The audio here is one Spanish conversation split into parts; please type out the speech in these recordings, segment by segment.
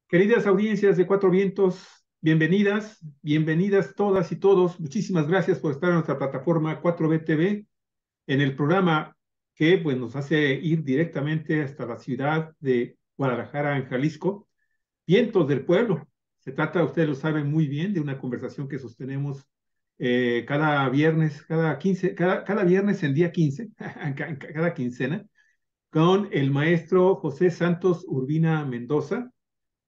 Queridas audiencias de Cuatro Vientos, bienvenidas, bienvenidas todas y todos. Muchísimas gracias por estar en nuestra plataforma 4B en el programa que pues, nos hace ir directamente hasta la ciudad de Guadalajara, en Jalisco. Vientos del Pueblo. Se trata, ustedes lo saben muy bien, de una conversación que sostenemos cada viernes, cada viernes en día 15, cada quincena, con el maestro José Santos Urbina Mendoza,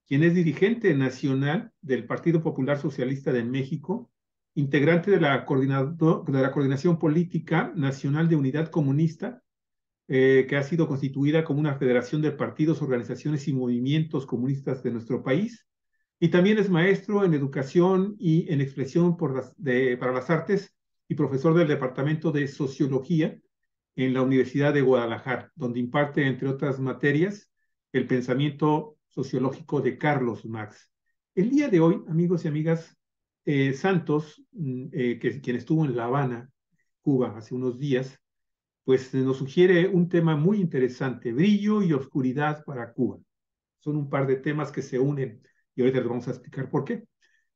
quien es dirigente nacional del Partido Popular Socialista de México, integrante de la Coordinación Política Nacional de Unidad Comunista, que ha sido constituida como una federación de partidos, organizaciones y movimientos comunistas de nuestro país. Y también es maestro en educación y en expresión para las artes y profesor del Departamento de Sociología en la Universidad de Guadalajara, donde imparte, entre otras materias, el pensamiento sociológico de Carlos Marx. El día de hoy, amigos y amigas, Santos, quien estuvo en La Habana, Cuba, hace unos días, pues nos sugiere un tema muy interesante: brillo y oscuridad para Cuba. Son un par de temas que se unen y ahorita les vamos a explicar por qué.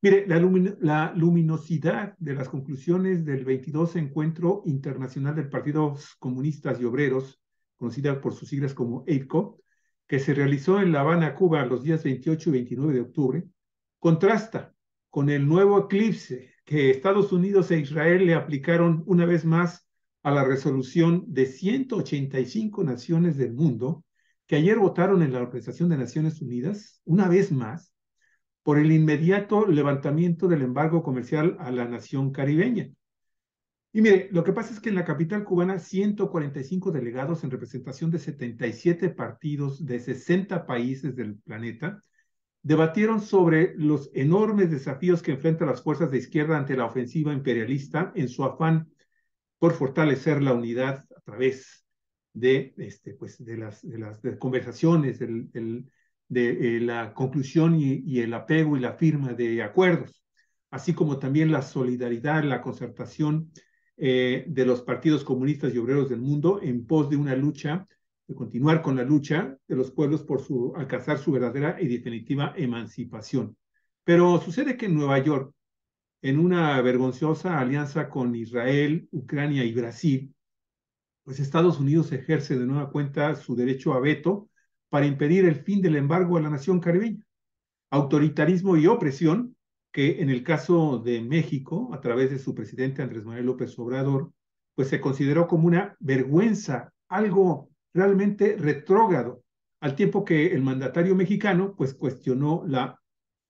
Mire, la luminosidad de las conclusiones del 22 Encuentro Internacional de Partidos Comunistas y Obreros, conocida por sus siglas como EITCO, que se realizó en La Habana, Cuba, los días 28 y 29 de octubre, contrasta con el nuevo eclipse que Estados Unidos e Israel le aplicaron una vez más a la resolución de 185 naciones del mundo que ayer votaron en la Organización de Naciones Unidas, una vez más, por el inmediato levantamiento del embargo comercial a la nación caribeña. Y mire, lo que pasa es que en la capital cubana, 145 delegados en representación de 77 partidos de 60 países del planeta debatieron sobre los enormes desafíos que enfrentan las fuerzas de izquierda ante la ofensiva imperialista en su afán por fortalecer la unidad a través de, de conversaciones, de la conclusión y el apego y la firma de acuerdos, así como también la solidaridad, la concertación de los partidos comunistas y obreros del mundo en pos de una lucha, de continuar con la lucha de los pueblos por alcanzar su verdadera y definitiva emancipación. Pero sucede que en Nueva York, en una vergonzosa alianza con Israel, Ucrania y Brasil, pues Estados Unidos ejerce de nueva cuenta su derecho a veto para impedir el fin del embargo a la nación caribeña. Autoritarismo y opresión que en el caso de México, a través de su presidente Andrés Manuel López Obrador, pues se consideró como una vergüenza, algo realmente retrógrado, al tiempo que el mandatario mexicano pues cuestionó la,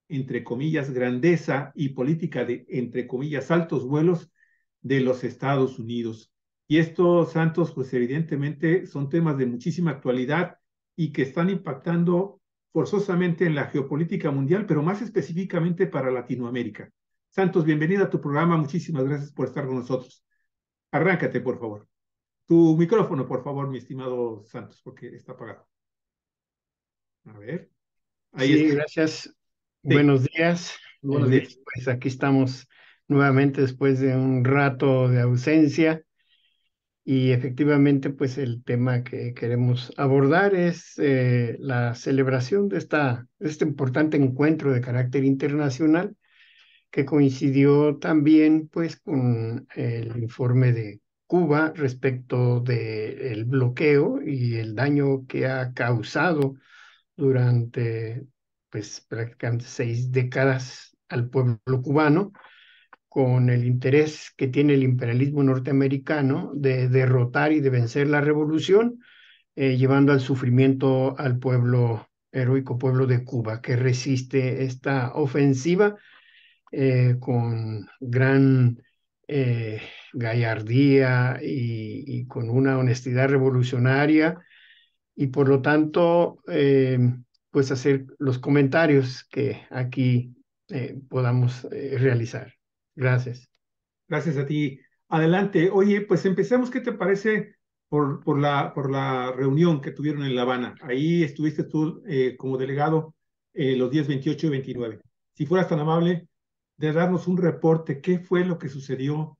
entre comillas, grandeza y política de, entre comillas, altos vuelos de los Estados Unidos. Y estos, Santos, pues evidentemente son temas de muchísima actualidad y que están impactando forzosamente en la geopolítica mundial, pero más específicamente para Latinoamérica. Santos, bienvenida a tu programa. Muchísimas gracias por estar con nosotros. Arráncate, por favor. Tu micrófono, por favor, mi estimado Santos, porque está apagado. A ver, ahí Sí, está. gracias. Sí, Buenos días. buenos días. Pues aquí estamos nuevamente después de un rato de ausencia y efectivamente pues el tema que queremos abordar es la celebración de este importante encuentro de carácter internacional que coincidió también pues con el informe de Cuba respecto del bloqueo y el daño que ha causado durante pues prácticamente 6 décadas al pueblo cubano, con el interés que tiene el imperialismo norteamericano de derrotar y de vencer la revolución, llevando al sufrimiento al pueblo, heroico pueblo de Cuba, que resiste esta ofensiva con gran eh, gallardía y con una honestidad revolucionaria y por lo tanto, pues hacer los comentarios que aquí podamos realizar. Gracias. Gracias a ti. Adelante. Oye, pues empecemos. ¿Qué te parece por la reunión que tuvieron en La Habana? Ahí estuviste tú como delegado los días 28 y 29. Si fueras tan amable de darnos un reporte, ¿qué fue lo que sucedió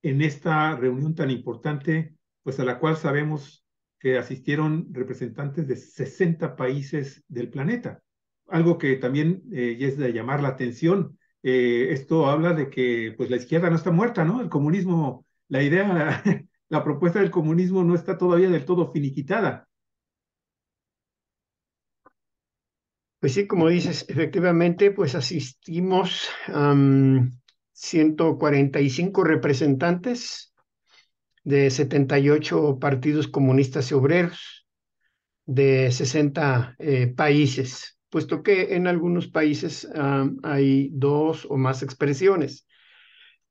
en esta reunión tan importante, pues a la cual sabemos que asistieron representantes de 60 países del planeta? algo que también es de llamar la atención. Esto habla de que pues la izquierda no está muerta, ¿no? El comunismo, la idea, la propuesta del comunismo no está todavía del todo finiquitada. Pues sí, como dices, efectivamente, pues asistimos a 145 representantes de 78 partidos comunistas y obreros de 60 países, puesto que en algunos países hay dos o más expresiones.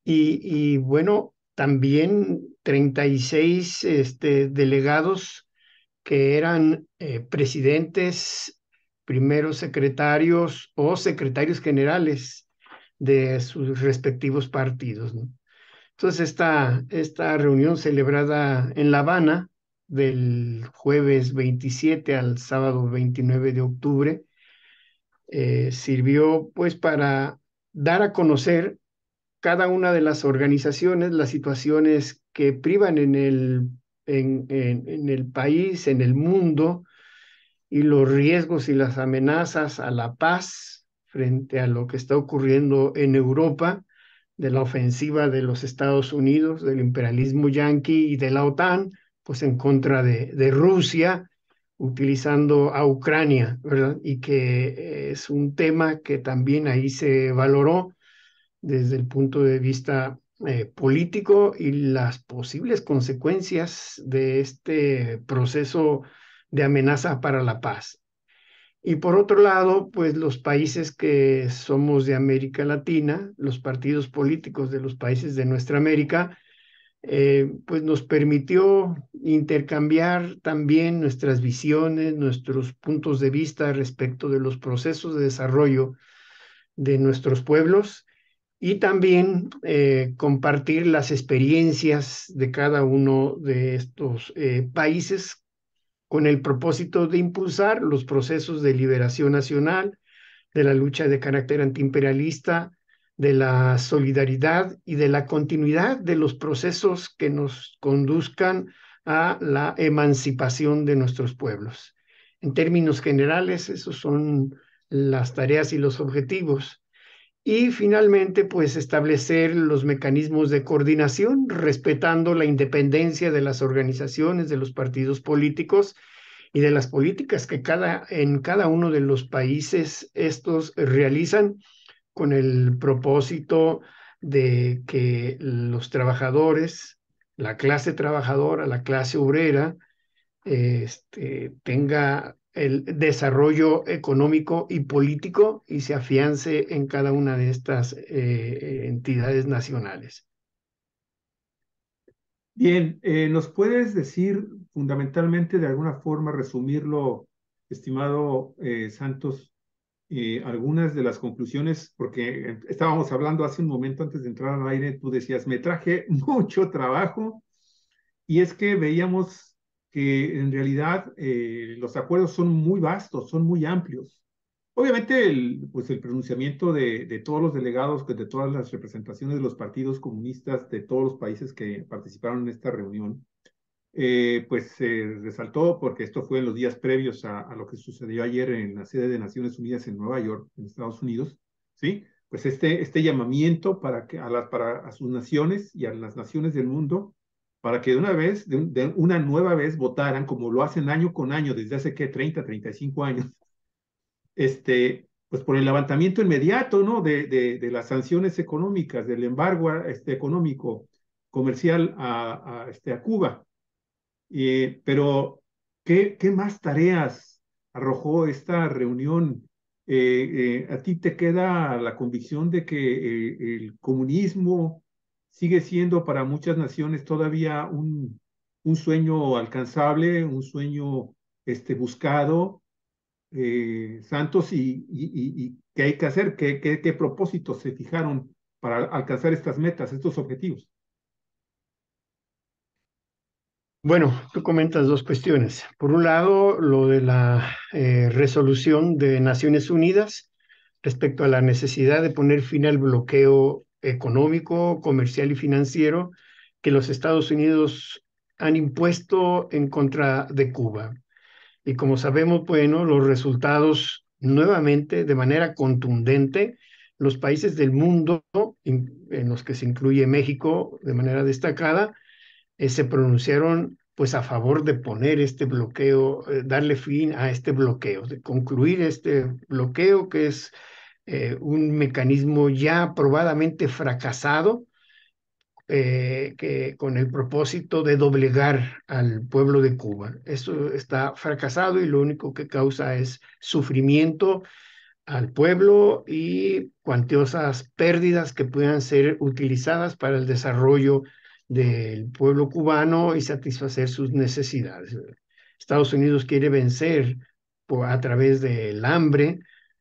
Y bueno, también 36 delegados que eran presidentes, primeros secretarios o secretarios generales de sus respectivos partidos, ¿no? Entonces, esta reunión celebrada en La Habana del jueves 27 al sábado 29 de octubre sirvió pues para dar a conocer cada una de las organizaciones, las situaciones que privan en el país, en el mundo, y los riesgos y las amenazas a la paz frente a lo que está ocurriendo en Europa, de la ofensiva de los Estados Unidos, del imperialismo yanqui y de la OTAN, pues en contra de Rusia, utilizando a Ucrania, ¿verdad? Y que es un tema que también ahí se valoró desde el punto de vista político y las posibles consecuencias de este proceso de amenaza para la paz. Y por otro lado, pues los países que somos de América Latina, los partidos políticos de los países de nuestra América, pues nos permitió intercambiar también nuestras visiones, nuestros puntos de vista respecto de los procesos de desarrollo de nuestros pueblos y también compartir las experiencias de cada uno de estos países con el propósito de impulsar los procesos de liberación nacional, de la lucha de carácter antiimperialista, de la solidaridad y de la continuidad de los procesos que nos conduzcan a la emancipación de nuestros pueblos. En términos generales, esos son las tareas y los objetivos. Y finalmente, pues establecer los mecanismos de coordinación, respetando la independencia de las organizaciones, de los partidos políticos y de las políticas que en cada uno de los países estos realizan con el propósito de que los trabajadores, la clase trabajadora, la clase obrera, tenga el desarrollo económico y político y se afiance en cada una de estas entidades nacionales. Bien, ¿nos puedes decir fundamentalmente, de alguna forma, resumirlo, estimado Santos, algunas de las conclusiones? Porque estábamos hablando hace un momento antes de entrar al aire, tú decías, me traje mucho trabajo, y es que veíamos que en realidad los acuerdos son muy vastos, son muy amplios. Obviamente, pues el pronunciamiento de todos los delegados, pues, de todas las representaciones de los partidos comunistas de todos los países que participaron en esta reunión, pues se resaltó porque esto fue en los días previos a lo que sucedió ayer en la sede de Naciones Unidas en Nueva York, en Estados Unidos, ¿sí? Pues este llamamiento para sus naciones y a las naciones del mundo, para que de una vez, de una nueva vez, votaran, como lo hacen año con año, desde hace, ¿qué? 30, 35 años, pues por el levantamiento inmediato, ¿no? De las sanciones económicas, del embargo económico, comercial a Cuba. Pero, ¿qué más tareas arrojó esta reunión? ¿A ti te queda la convicción de que el comunismo sigue siendo para muchas naciones todavía un sueño alcanzable, un sueño buscado, Santos, y qué hay que hacer? ¿Qué propósitos se fijaron para alcanzar estas metas, estos objetivos? Bueno, tú comentas dos cuestiones. Por un lado, lo de la resolución de Naciones Unidas respecto a la necesidad de poner fin al bloqueo económico, comercial y financiero que los Estados Unidos han impuesto en contra de Cuba. Y como sabemos, bueno, los resultados nuevamente, de manera contundente, los países del mundo, en los que se incluye México de manera destacada, se pronunciaron pues a favor de poner este bloqueo, darle fin a este bloqueo, de concluir este bloqueo que es un mecanismo ya probadamente fracasado, que con el propósito de doblegar al pueblo de Cuba. Esto está fracasado y lo único que causa es sufrimiento al pueblo y cuantiosas pérdidas que puedan ser utilizadas para el desarrollo del pueblo cubano y satisfacer sus necesidades. Estados Unidos quiere vencer a través del hambre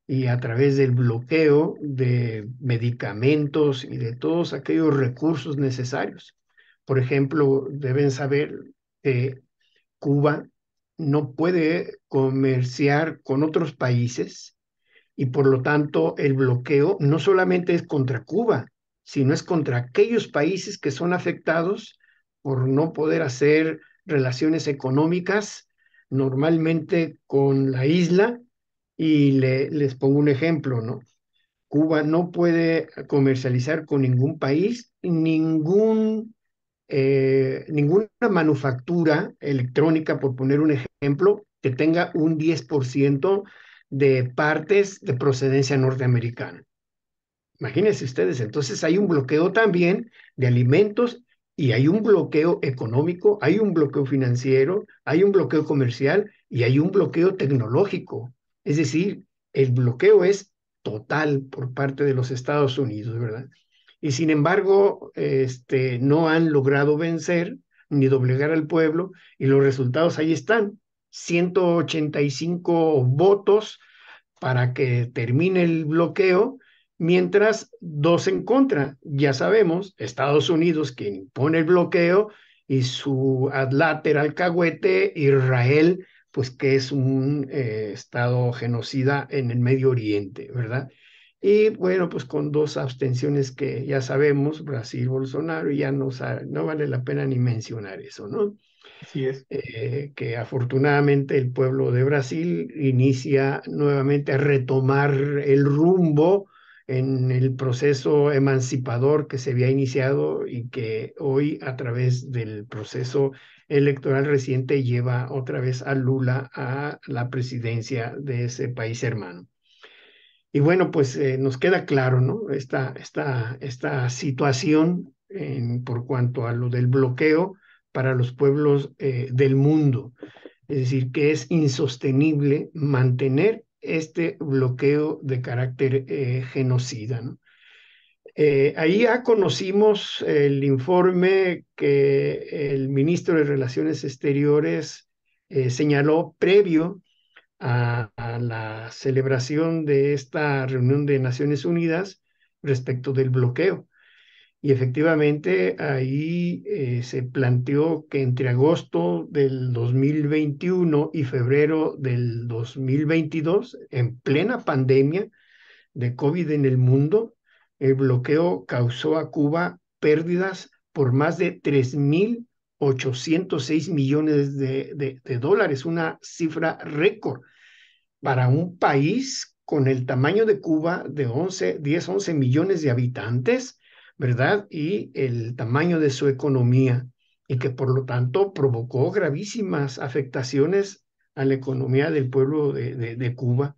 y a través del bloqueo de medicamentos y de todos aquellos recursos necesarios. Por ejemplo, deben saber que Cuba no puede comerciar con otros países y por lo tanto el bloqueo no solamente es contra Cuba, sino es contra aquellos países que son afectados por no poder hacer relaciones económicas normalmente con la isla. Y les pongo un ejemplo, ¿no? Cuba no puede comercializar con ningún país, ninguna manufactura electrónica, por poner un ejemplo, que tenga un 10% de partes de procedencia norteamericana. Imagínense ustedes, entonces hay un bloqueo también de alimentos y hay un bloqueo económico, hay un bloqueo financiero, hay un bloqueo comercial y hay un bloqueo tecnológico. Es decir, el bloqueo es total por parte de los Estados Unidos, ¿verdad? Y sin embargo, no han logrado vencer ni doblegar al pueblo y los resultados ahí están. 185 votos para que termine el bloqueo, mientras dos en contra. Ya sabemos, Estados Unidos quien impone el bloqueo y su adláter alcahuete, Israel, pues que es un estado genocida en el Medio Oriente, ¿verdad? Y bueno, pues con dos abstenciones que ya sabemos, Brasil, Bolsonaro, y ya no vale la pena ni mencionar eso, ¿no? Así es. Que afortunadamente el pueblo de Brasil inicia nuevamente a retomar el rumbo en el proceso emancipador que se había iniciado y que hoy a través del proceso electoral reciente lleva otra vez a Lula a la presidencia de ese país hermano. Y bueno, pues nos queda claro, ¿no? Esta situación por cuanto a lo del bloqueo para los pueblos del mundo. Es decir, que es insostenible mantener este bloqueo de carácter genocida, ¿no? Ahí ya conocimos el informe que el ministro de Relaciones Exteriores señaló previo a la celebración de esta reunión de Naciones Unidas respecto del bloqueo. Y efectivamente ahí se planteó que entre agosto del 2021 y febrero del 2022, en plena pandemia de COVID en el mundo, el bloqueo causó a Cuba pérdidas por más de 3.806 millones de dólares, una cifra récord para un país con el tamaño de Cuba de 10, 11 millones de habitantes, ¿verdad? Y el tamaño de su economía, y que por lo tanto provocó gravísimas afectaciones a la economía del pueblo de Cuba,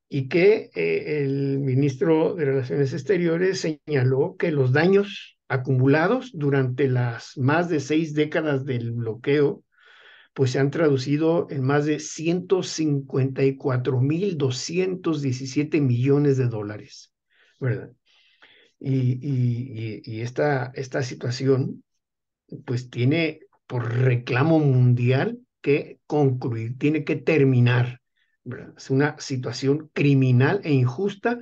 y que el ministro de Relaciones Exteriores señaló que los daños acumulados durante las más de 6 décadas del bloqueo pues se han traducido en más de 154.217 millones de dólares, ¿verdad? Y esta situación, pues tiene por reclamo mundial que concluir, tiene que terminar, ¿verdad? Es una situación criminal e injusta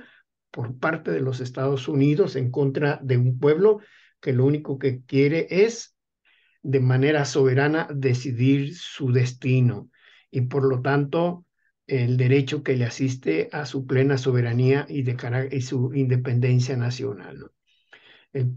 por parte de los Estados Unidos en contra de un pueblo que lo único que quiere es de manera soberana decidir su destino y por lo tanto el derecho que le asiste a su plena soberanía y su independencia nacional, ¿no? El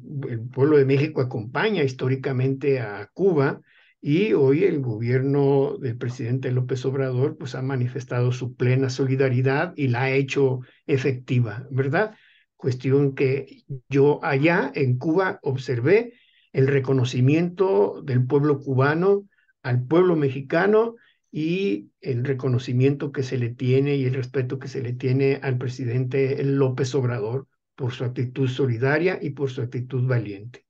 pueblo de México acompaña históricamente a Cuba Y hoy el gobierno del presidente López Obrador pues ha manifestado su plena solidaridad y la ha hecho efectiva, ¿verdad? Cuestión que yo allá en Cuba observé el reconocimiento del pueblo cubano al pueblo mexicano y el reconocimiento que se le tiene y el respeto que se le tiene al presidente López Obrador por su actitud solidaria y por su actitud valiente.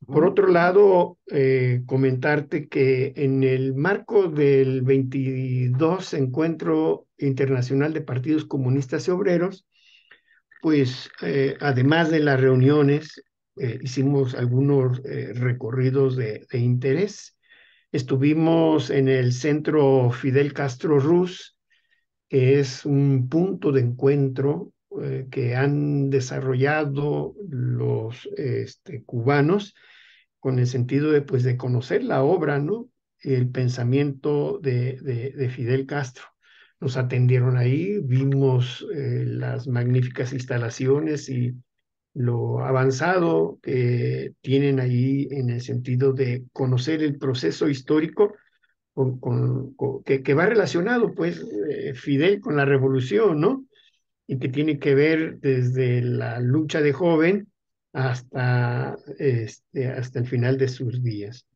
Por ¿no? otro lado, comentarte que en el marco del 22 Encuentro Internacional de Partidos Comunistas y Obreros, pues además de las reuniones, hicimos algunos recorridos de interés. Estuvimos en el Centro Fidel Castro Ruz, que es un punto de encuentro que han desarrollado los cubanos con el sentido de, pues, de conocer la obra, ¿no? El pensamiento de Fidel Castro. Nos atendieron ahí, vimos las magníficas instalaciones y lo avanzado que tienen ahí en el sentido de conocer el proceso histórico que va relacionado, pues, Fidel con la revolución, ¿no? Y que tiene que ver desde la lucha de joven hasta el final de sus días.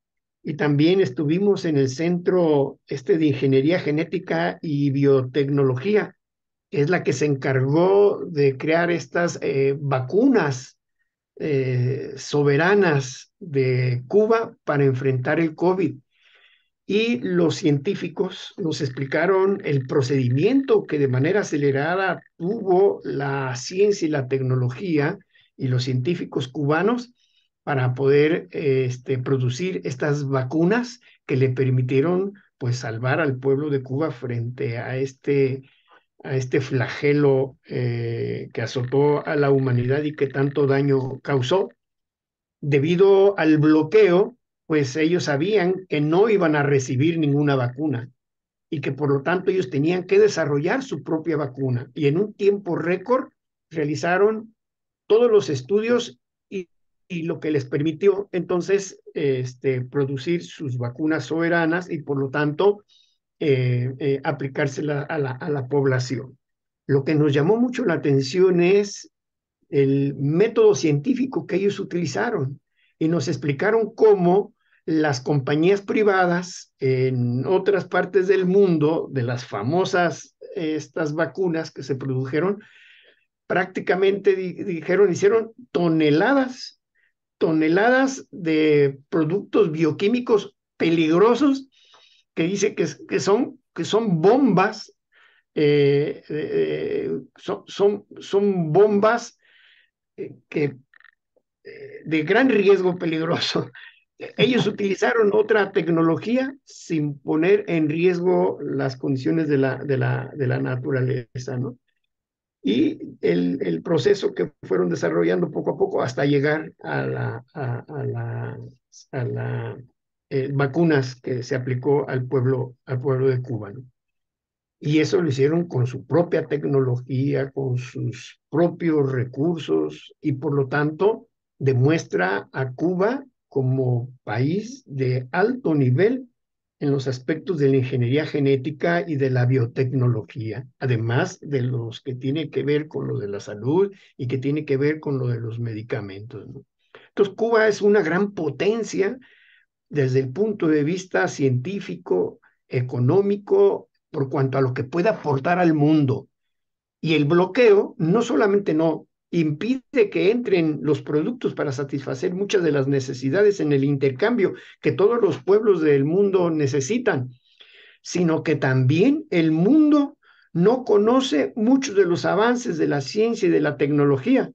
Y también estuvimos en el centro de Ingeniería Genética y Biotecnología, que es la que se encargó de crear estas vacunas soberanas de Cuba para enfrentar el COVID. Y los científicos nos explicaron el procedimiento que de manera acelerada tuvo la ciencia y la tecnología y los científicos cubanos para poder producir estas vacunas que le permitieron pues salvar al pueblo de Cuba frente a este flagelo que azotó a la humanidad y que tanto daño causó. Debido al bloqueo, pues ellos sabían que no iban a recibir ninguna vacuna y que por lo tanto ellos tenían que desarrollar su propia vacuna. Y en un tiempo récord realizaron todos los estudios y lo que les permitió entonces producir sus vacunas soberanas y por lo tanto aplicársela a la población. Lo que nos llamó mucho la atención es el método científico que ellos utilizaron y nos explicaron cómo las compañías privadas en otras partes del mundo, de las famosas estas vacunas que se produjeron, prácticamente dijeron, hicieron toneladas de productos bioquímicos peligrosos que dice que son bombas, son bombas que de gran riesgo peligroso. Ellos utilizaron otra tecnología sin poner en riesgo las condiciones de la naturaleza, ¿no? Y el proceso que fueron desarrollando poco a poco hasta llegar a la vacunas que se aplicó al pueblo de Cuba, ¿no? Y eso lo hicieron con su propia tecnología, con sus propios recursos y por lo tanto demuestra a Cuba como país de alto nivel en los aspectos de la ingeniería genética y de la biotecnología, además de los que tiene que ver con lo de la salud y que tiene que ver con lo de los medicamentos, ¿no? Entonces, Cuba es una gran potencia desde el punto de vista científico, económico, por cuanto a lo que puede aportar al mundo. Y el bloqueo no solamente no impide que entren los productos para satisfacer muchas de las necesidades en el intercambio que todos los pueblos del mundo necesitan, sino que también el mundo no conoce muchos de los avances de la ciencia y de la tecnología.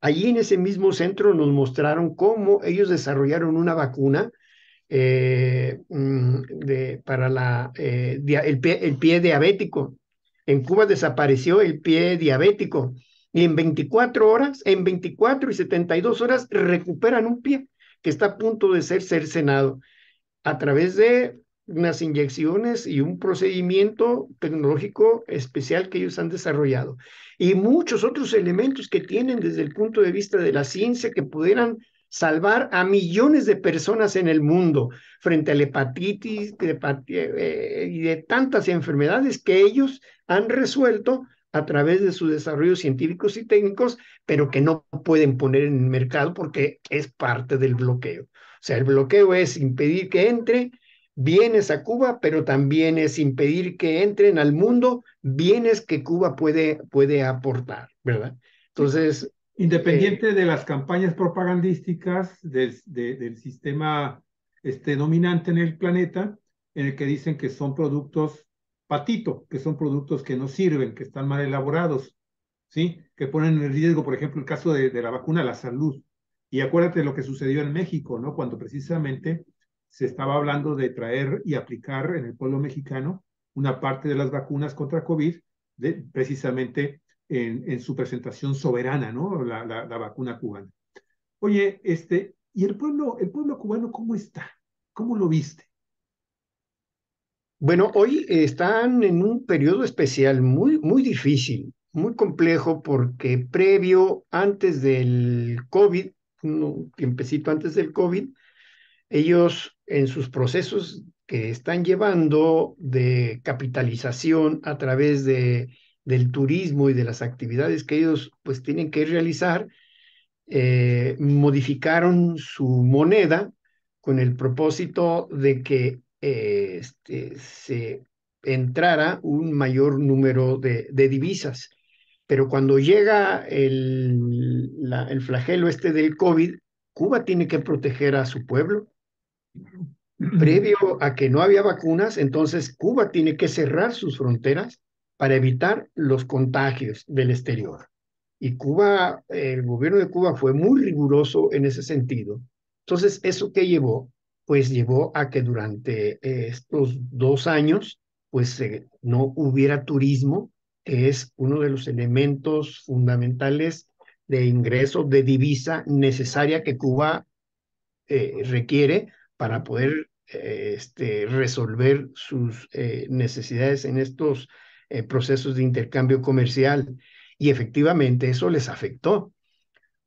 Allí en ese mismo centro nos mostraron cómo ellos desarrollaron una vacuna para el pie diabético. En Cuba desapareció el pie diabético y en 24 horas, en 24 y 72 horas recuperan un pie que está a punto de ser cercenado a través de unas inyecciones y un procedimiento tecnológico especial que ellos han desarrollado. Y muchos otros elementos que tienen desde el punto de vista de la ciencia que pudieran salvar a millones de personas en el mundo frente a la hepatitis y de tantas enfermedades que ellos han resuelto a través de sus desarrollos científicos y técnicos, pero que no pueden poner en el mercado porque es parte del bloqueo. O sea, el bloqueo es impedir que entre bienes a Cuba, pero también es impedir que entren al mundo bienes que Cuba puede aportar, ¿verdad? Entonces, Independiente de las campañas propagandísticas del sistema dominante en el planeta, en el que dicen que son productos patito, que son productos que no sirven, que están mal elaborados, ¿sí? Que ponen en riesgo, por ejemplo, el caso de la vacuna, la salud. Y acuérdate de lo que sucedió en México, ¿no? Cuando precisamente se estaba hablando de traer y aplicar en el pueblo mexicano una parte de las vacunas contra COVID, precisamente en su presentación soberana, ¿no? La vacuna cubana. Oye, ¿y el pueblo cubano cómo está? ¿Cómo lo viste? bueno, hoy están en un periodo especial muy difícil, muy complejo, porque previo, antes del COVID, un tiempecito antes del COVID, ellos en sus procesos que están llevando de capitalización a través del turismo y de las actividades que ellos pues tienen que realizar, modificaron su moneda con el propósito de que se entrara un mayor número de divisas. Pero cuando llega el flagelo del COVID, Cuba tiene que proteger a su pueblo. Previo a que no había vacunas, entonces Cuba tiene que cerrar sus fronteras para evitar los contagios del exterior. Y Cuba, el gobierno de Cuba fue muy riguroso en ese sentido. Entonces, ¿eso qué llevó? Pues llevó a que durante estos 2 años, pues no hubiera turismo, que es uno de los elementos fundamentales de ingreso de divisa necesaria que Cuba requiere para poder resolver sus necesidades en estos procesos de intercambio comercial. Y efectivamente eso les afectó,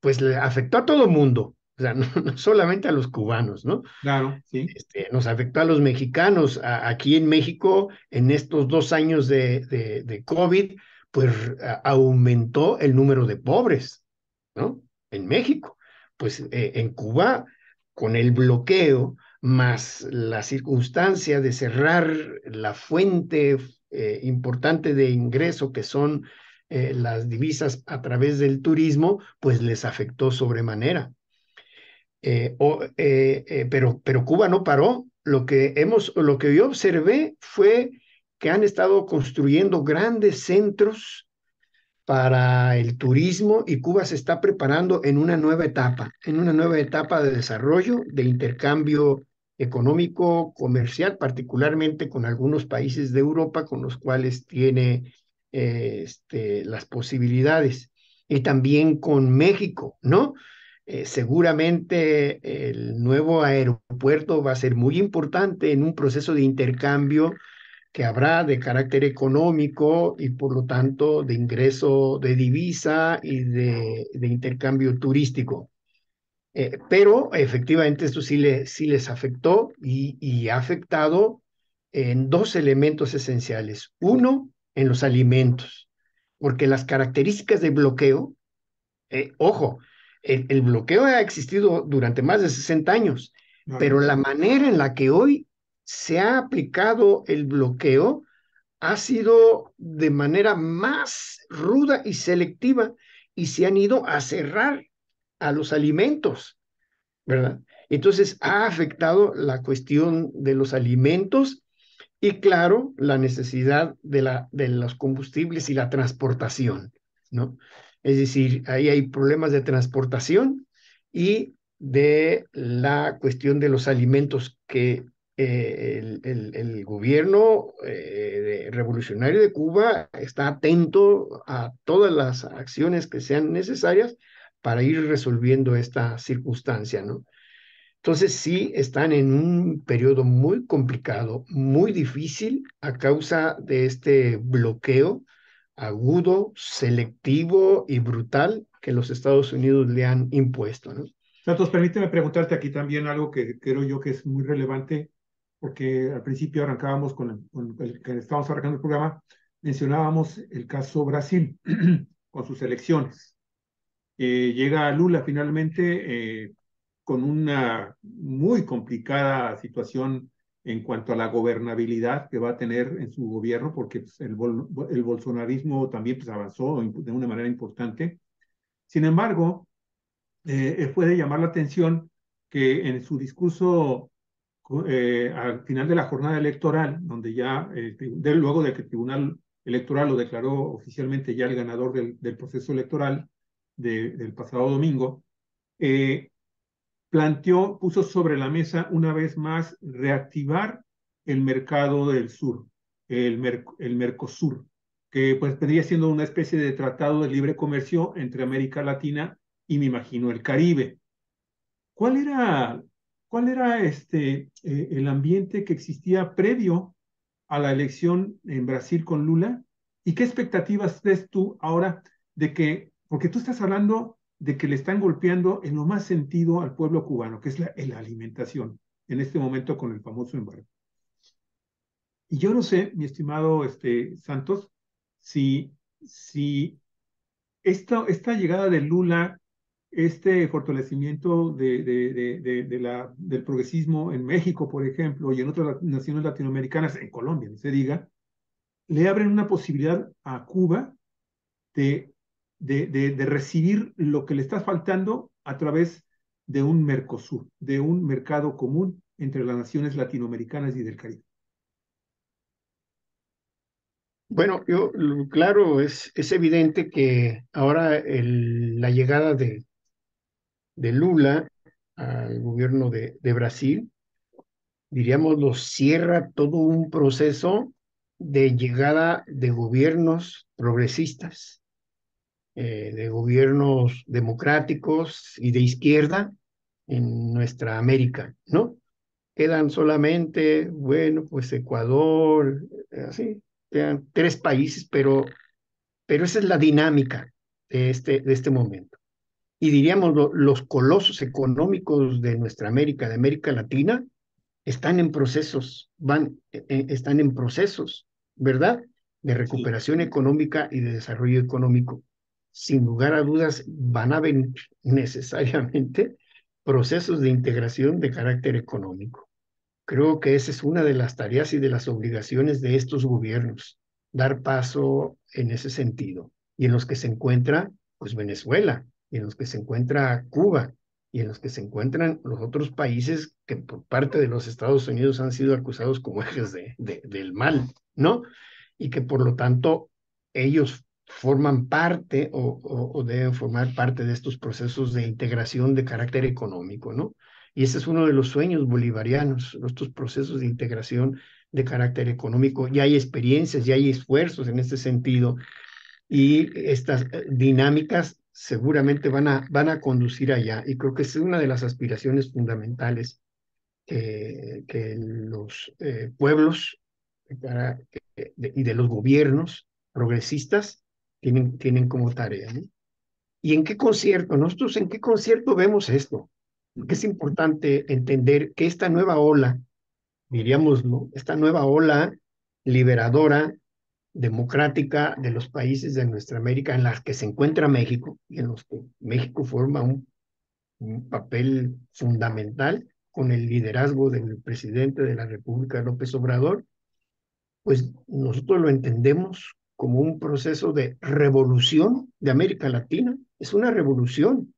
pues le afectó a todo el mundo, o sea, no solamente a los cubanos, ¿no? Claro, sí. Nos afectó a los mexicanos. Aquí en México, en estos 2 años de COVID, pues aumentó el número de pobres, ¿no? En México. Pues en Cuba, con el bloqueo, más la circunstancia de cerrar la fuente importante de ingreso, que son las divisas a través del turismo, pues les afectó sobremanera. Pero Cuba no paró. Lo que yo observé fue que han estado construyendo grandes centros para el turismo y Cuba se está preparando en una nueva etapa de desarrollo, de intercambio económico, comercial, particularmente con algunos países de Europa con los cuales tiene las posibilidades. Y también con México, ¿no? Seguramente el nuevo aeropuerto va a ser muy importante en un proceso de intercambio que habrá de carácter económico y por lo tanto de ingreso de divisa y de intercambio turístico. Pero efectivamente esto sí les afectó y ha afectado en dos elementos esenciales. Uno, en los alimentos, porque las características de bloqueo, ojo, el bloqueo ha existido durante más de 60 años, Claro. pero la manera en la que hoy se ha aplicado el bloqueo ha sido de manera más ruda y selectiva y se han ido a cerrar a los alimentos, ¿verdad? Entonces ha afectado la cuestión de los alimentos y claro, la necesidad de los combustibles y la transportación, ¿no? Es decir, ahí hay problemas de transportación y de la cuestión de los alimentos que el gobierno revolucionario de Cuba está atento a todas las acciones que sean necesarias para ir resolviendo esta circunstancia, ¿no? Entonces sí están en un periodo muy complicado, muy difícil a causa de este bloqueo agudo, selectivo y brutal que los Estados Unidos le han impuesto, ¿no? Santos, permíteme preguntarte aquí también algo que creo yo que es muy relevante, porque al principio arrancábamos con el que estábamos arrancando el programa, mencionábamos el caso Brasil con sus elecciones. Llega Lula finalmente con una muy complicada situación en cuanto a la gobernabilidad que va a tener en su gobierno, porque pues, el bolsonarismo también pues, avanzó de una manera importante. Sin embargo, fue de llamar la atención que en su discurso al final de la jornada electoral, donde ya, luego de que el Tribunal Electoral lo declaró oficialmente ya el ganador del proceso electoral del pasado domingo, eh, puso sobre la mesa una vez más reactivar el mercado del sur, el Mercosur, que pues vendría siendo una especie de tratado de libre comercio entre América Latina y me imagino el Caribe. ¿Cuál era, cuál era el ambiente que existía previo a la elección en Brasil con Lula? ¿Y qué expectativas ves tú ahora de que, porque tú estás hablando de que le están golpeando en lo más sentido al pueblo cubano, que es la alimentación, en este momento con el famoso embargo? Y yo no sé, mi estimado Santos, si esta llegada de Lula, este fortalecimiento del progresismo en México, por ejemplo, y en otras naciones latinoamericanas, en Colombia, ni se diga, le abren una posibilidad a Cuba de, de recibir lo que le está faltando a través de un Mercosur, de un mercado común entre las naciones latinoamericanas y del Caribe. Bueno, claro, es evidente que ahora la llegada de Lula al gobierno de Brasil, diríamos, lo cierra todo un proceso de llegada de gobiernos progresistas, de gobiernos democráticos y de izquierda en nuestra América, ¿no? Quedan solamente, bueno, pues Ecuador, así, quedan 3 países, pero esa es la dinámica de este momento. Y diríamos, los colosos económicos de nuestra América, de América Latina, están en procesos, están en procesos, ¿verdad? De Sí, recuperación económica y de desarrollo económico. Sin lugar a dudas, van a venir necesariamente procesos de integración de carácter económico. Creo que esa es una de las tareas y de las obligaciones de estos gobiernos, dar paso en ese sentido. Y en los que se encuentra, pues Venezuela, y en los que se encuentra Cuba, y en los que se encuentran los otros países que por parte de los Estados Unidos han sido acusados como ejes del mal, ¿no? Y que por lo tanto ellos forman parte o deben formar parte de estos procesos de integración de carácter económico, ¿no? Y ese es uno de los sueños bolivarianos, estos procesos de integración de carácter económico. Ya hay experiencias, ya hay esfuerzos en este sentido y estas dinámicas seguramente van a conducir allá. Y creo que es una de las aspiraciones fundamentales que los pueblos y de los gobiernos progresistas tienen como tarea, ¿no? ¿Y en qué concierto? Nosotros en qué concierto vemos esto? Porque es ujú, importante entender que esta nueva ola, diríamoslo, esta nueva ola liberadora, democrática de los países de nuestra América en las que se encuentra México y en los que México forma un papel fundamental con el liderazgo del presidente de la República, López Obrador, pues nosotros lo entendemos como un proceso de revolución de América Latina. Es una revolución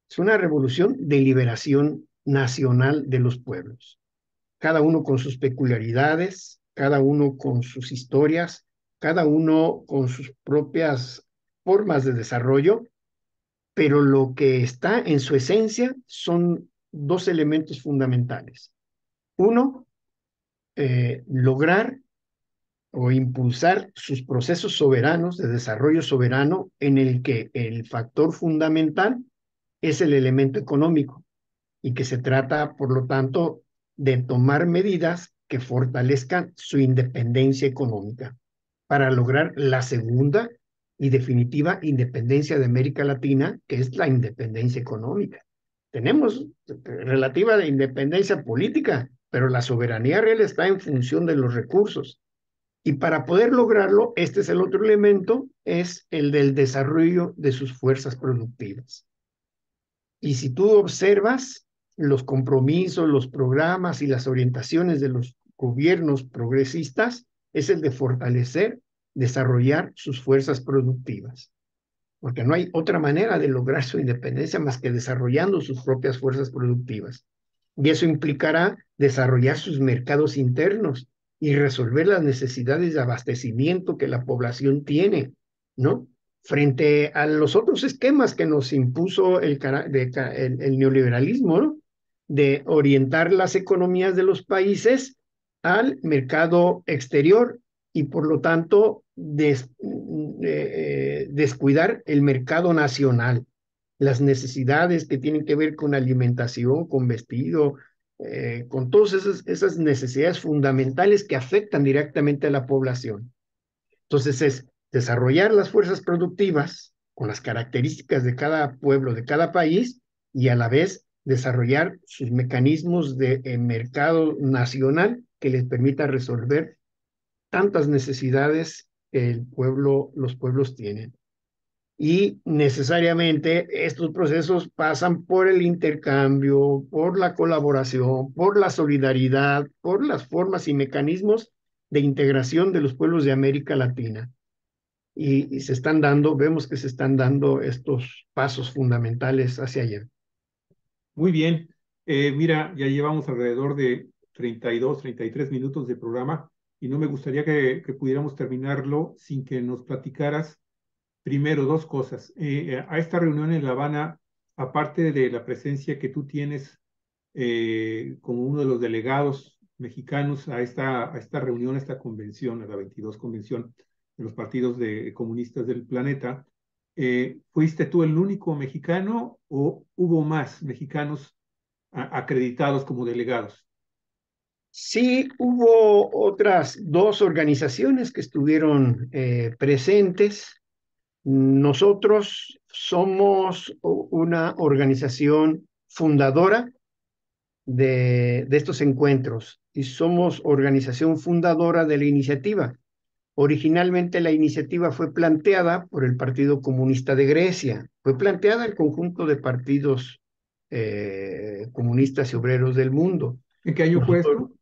de liberación nacional de los pueblos, cada uno con sus peculiaridades, cada uno con sus historias, cada uno con sus propias formas de desarrollo, pero lo que está en su esencia son 2 elementos fundamentales. Uno, lograr o impulsar sus procesos soberanos de desarrollo soberano en el que el factor fundamental es el elemento económico y que se trata, por lo tanto, de tomar medidas que fortalezcan su independencia económica para lograr la segunda y definitiva independencia de América Latina, que es la independencia económica. tenemos relativa independencia política, pero la soberanía real está en función de los recursos. Y para poder lograrlo, este es el otro elemento, es el del desarrollo de sus fuerzas productivas. Y si tú observas los compromisos, los programas y las orientaciones de los gobiernos progresistas, es el de fortalecer, desarrollar sus fuerzas productivas, porque no hay otra manera de lograr su independencia más que desarrollando sus propias fuerzas productivas. Y eso implicará desarrollar sus mercados internos y resolver las necesidades de abastecimiento que la población tiene, ¿no? Frente a los otros esquemas que nos impuso el neoliberalismo, ¿no? De orientar las economías de los países al mercado exterior y por lo tanto descuidar el mercado nacional, las necesidades que tienen que ver con alimentación, con vestido, con todas esas necesidades fundamentales que afectan directamente a la población. Entonces es desarrollar las fuerzas productivas con las características de cada pueblo, de cada país, y a la vez desarrollar sus mecanismos de mercado nacional que les permita resolver tantas necesidades que los pueblos tienen. Y necesariamente estos procesos pasan por el intercambio, por la colaboración, por la solidaridad, por las formas y mecanismos de integración de los pueblos de América Latina. Y se están dando, vemos que se están dando estos pasos fundamentales hacia allá. Muy bien. Mira, ya llevamos alrededor de 32, 33 minutos de programa y no me gustaría que pudiéramos terminarlo sin que nos platicaras primero dos cosas. A esta reunión en La Habana, aparte de la presencia que tú tienes como uno de los delegados mexicanos a esta reunión, a esta convención, a la 22 convención de los partidos comunistas del planeta, ¿fuiste tú el único mexicano o hubo más mexicanos acreditados como delegados? Sí, hubo otras dos organizaciones que estuvieron presentes. Nosotros somos una organización fundadora de estos encuentros y somos organización fundadora de la iniciativa. Originalmente la iniciativa fue planteada por el Partido Comunista de Grecia, fue planteada el conjunto de partidos comunistas y obreros del mundo. ¿En qué año fue Nosotros, esto?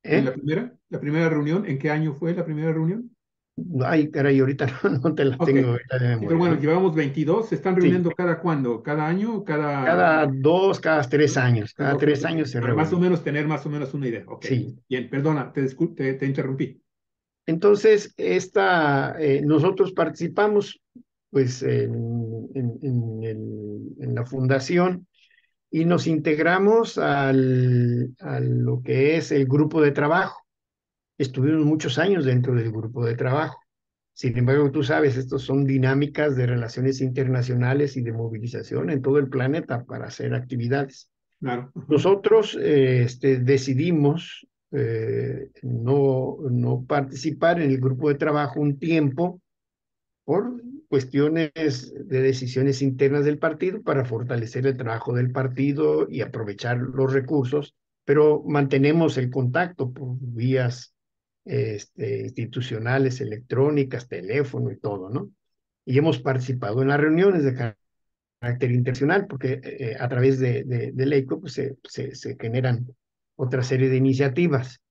¿En ¿eh? la primera reunión? ¿En qué año fue la primera reunión? Ay, caray, ahorita no te la Ok. tengo ahorita de Sí, pero memoria, bueno, ¿no? llevamos 22. ¿Se están Sí, reuniendo cada cuándo? ¿Cada año? ¿Cada...? cada 2, cada 3 años, cada Ok, tres años se para más o reúnen. menos tener más o menos una idea. Ok. Sí. Bien, perdona, te interrumpí. Entonces, nosotros participamos pues en la fundación y nos integramos a lo que es el grupo de trabajo. Estuvimos muchos años dentro del grupo de trabajo. Sin embargo, tú sabes, estos son dinámicas de relaciones internacionales y de movilización en todo el planeta para hacer actividades. Claro. Ajá. Nosotros decidimos no participar en el grupo de trabajo un tiempo por cuestiones de decisiones internas del partido para fortalecer el trabajo del partido y aprovechar los recursos, pero mantenemos el contacto por vías institucionales, electrónicas, teléfono y todo, ¿no? Y hemos participado en las reuniones de carácter internacional, porque a través de LEICO pues, se generan otra serie de iniciativas.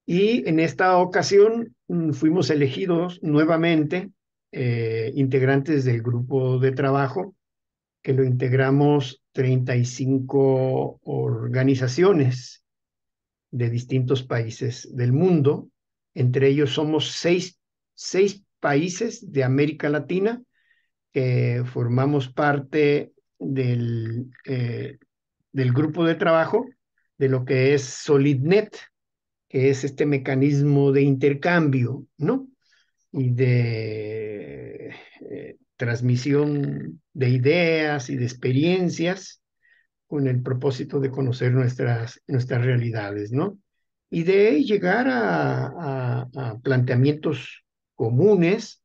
Y en esta ocasión fuimos elegidos nuevamente integrantes del grupo de trabajo, que lo integramos 35 organizaciones de distintos países del mundo. Entre ellos somos seis países de América Latina que formamos parte del grupo de trabajo de lo que es SolidNet, que es este mecanismo de intercambio, ¿no? Y de transmisión de ideas y de experiencias con el propósito de conocer nuestras realidades, ¿no? Y de llegar a planteamientos comunes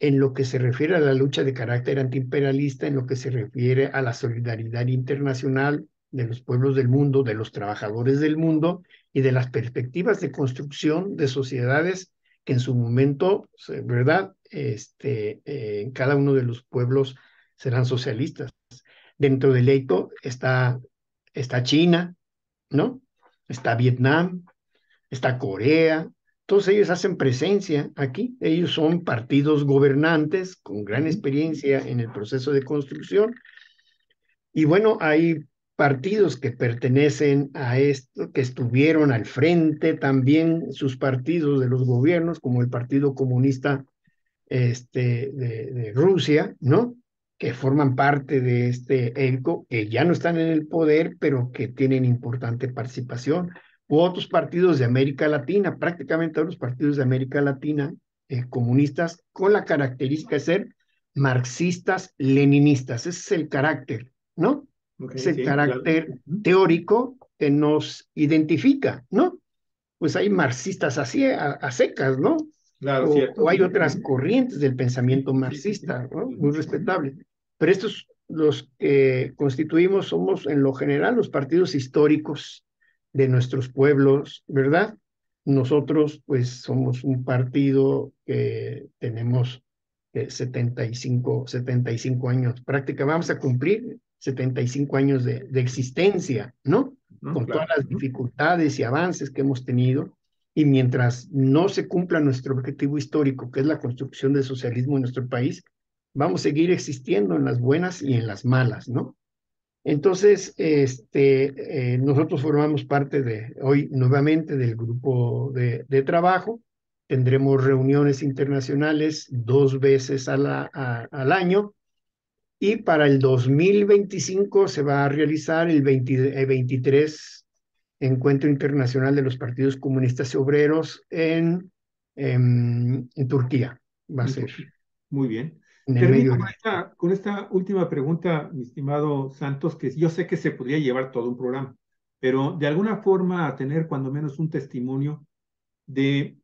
en lo que se refiere a la lucha de carácter antiimperialista, en lo que se refiere a la solidaridad internacional de los pueblos del mundo, de los trabajadores del mundo y de las perspectivas de construcción de sociedades que en su momento, ¿verdad? En cada uno de los pueblos serán socialistas. Dentro del EITO está China, ¿no? Está Vietnam, está Corea, todos ellos hacen presencia aquí. Ellos son partidos gobernantes con gran experiencia en el proceso de construcción. Y bueno, hay partidos que pertenecen a esto, que estuvieron al frente también, sus partidos de los gobiernos, como el Partido Comunista de Rusia, ¿no? Que forman parte de este ELCO, que ya no están en el poder, pero que tienen importante participación, u otros partidos de América Latina, prácticamente todos los partidos de América Latina comunistas, con la característica de ser marxistas-leninistas. Ese es el carácter, ¿no? Es Okay, el sí, claro. carácter teórico que nos identifica, ¿no? Pues hay marxistas así a secas, ¿no? Claro, O cierto, hay sí. otras corrientes del Sí, pensamiento sí, sí, sí. marxista, ¿no? Muy respetable. Pero estos, los que constituimos, somos en lo general los partidos históricos de nuestros pueblos, ¿verdad? Nosotros, pues, somos un partido que tenemos 75 años, prácticamente vamos a cumplir 75 años de existencia, ¿no? ¿No? Con todas Claro. las dificultades y avances que hemos tenido, y mientras no se cumpla nuestro objetivo histórico, que es la construcción del socialismo en nuestro país, vamos a seguir existiendo en las buenas y en las malas, ¿no? Entonces, nosotros formamos parte hoy nuevamente del grupo de trabajo. Tendremos reuniones internacionales 2 veces al año, y para el 2025 se va a realizar el 23 Encuentro Internacional de los Partidos Comunistas y Obreros en Turquía. Va a En ser Turquía. Muy bien. en el Termino Medio Oriente. con esta última pregunta, mi estimado Santos, que yo sé que se podría llevar todo un programa, pero de alguna forma tener cuando menos un testimonio de,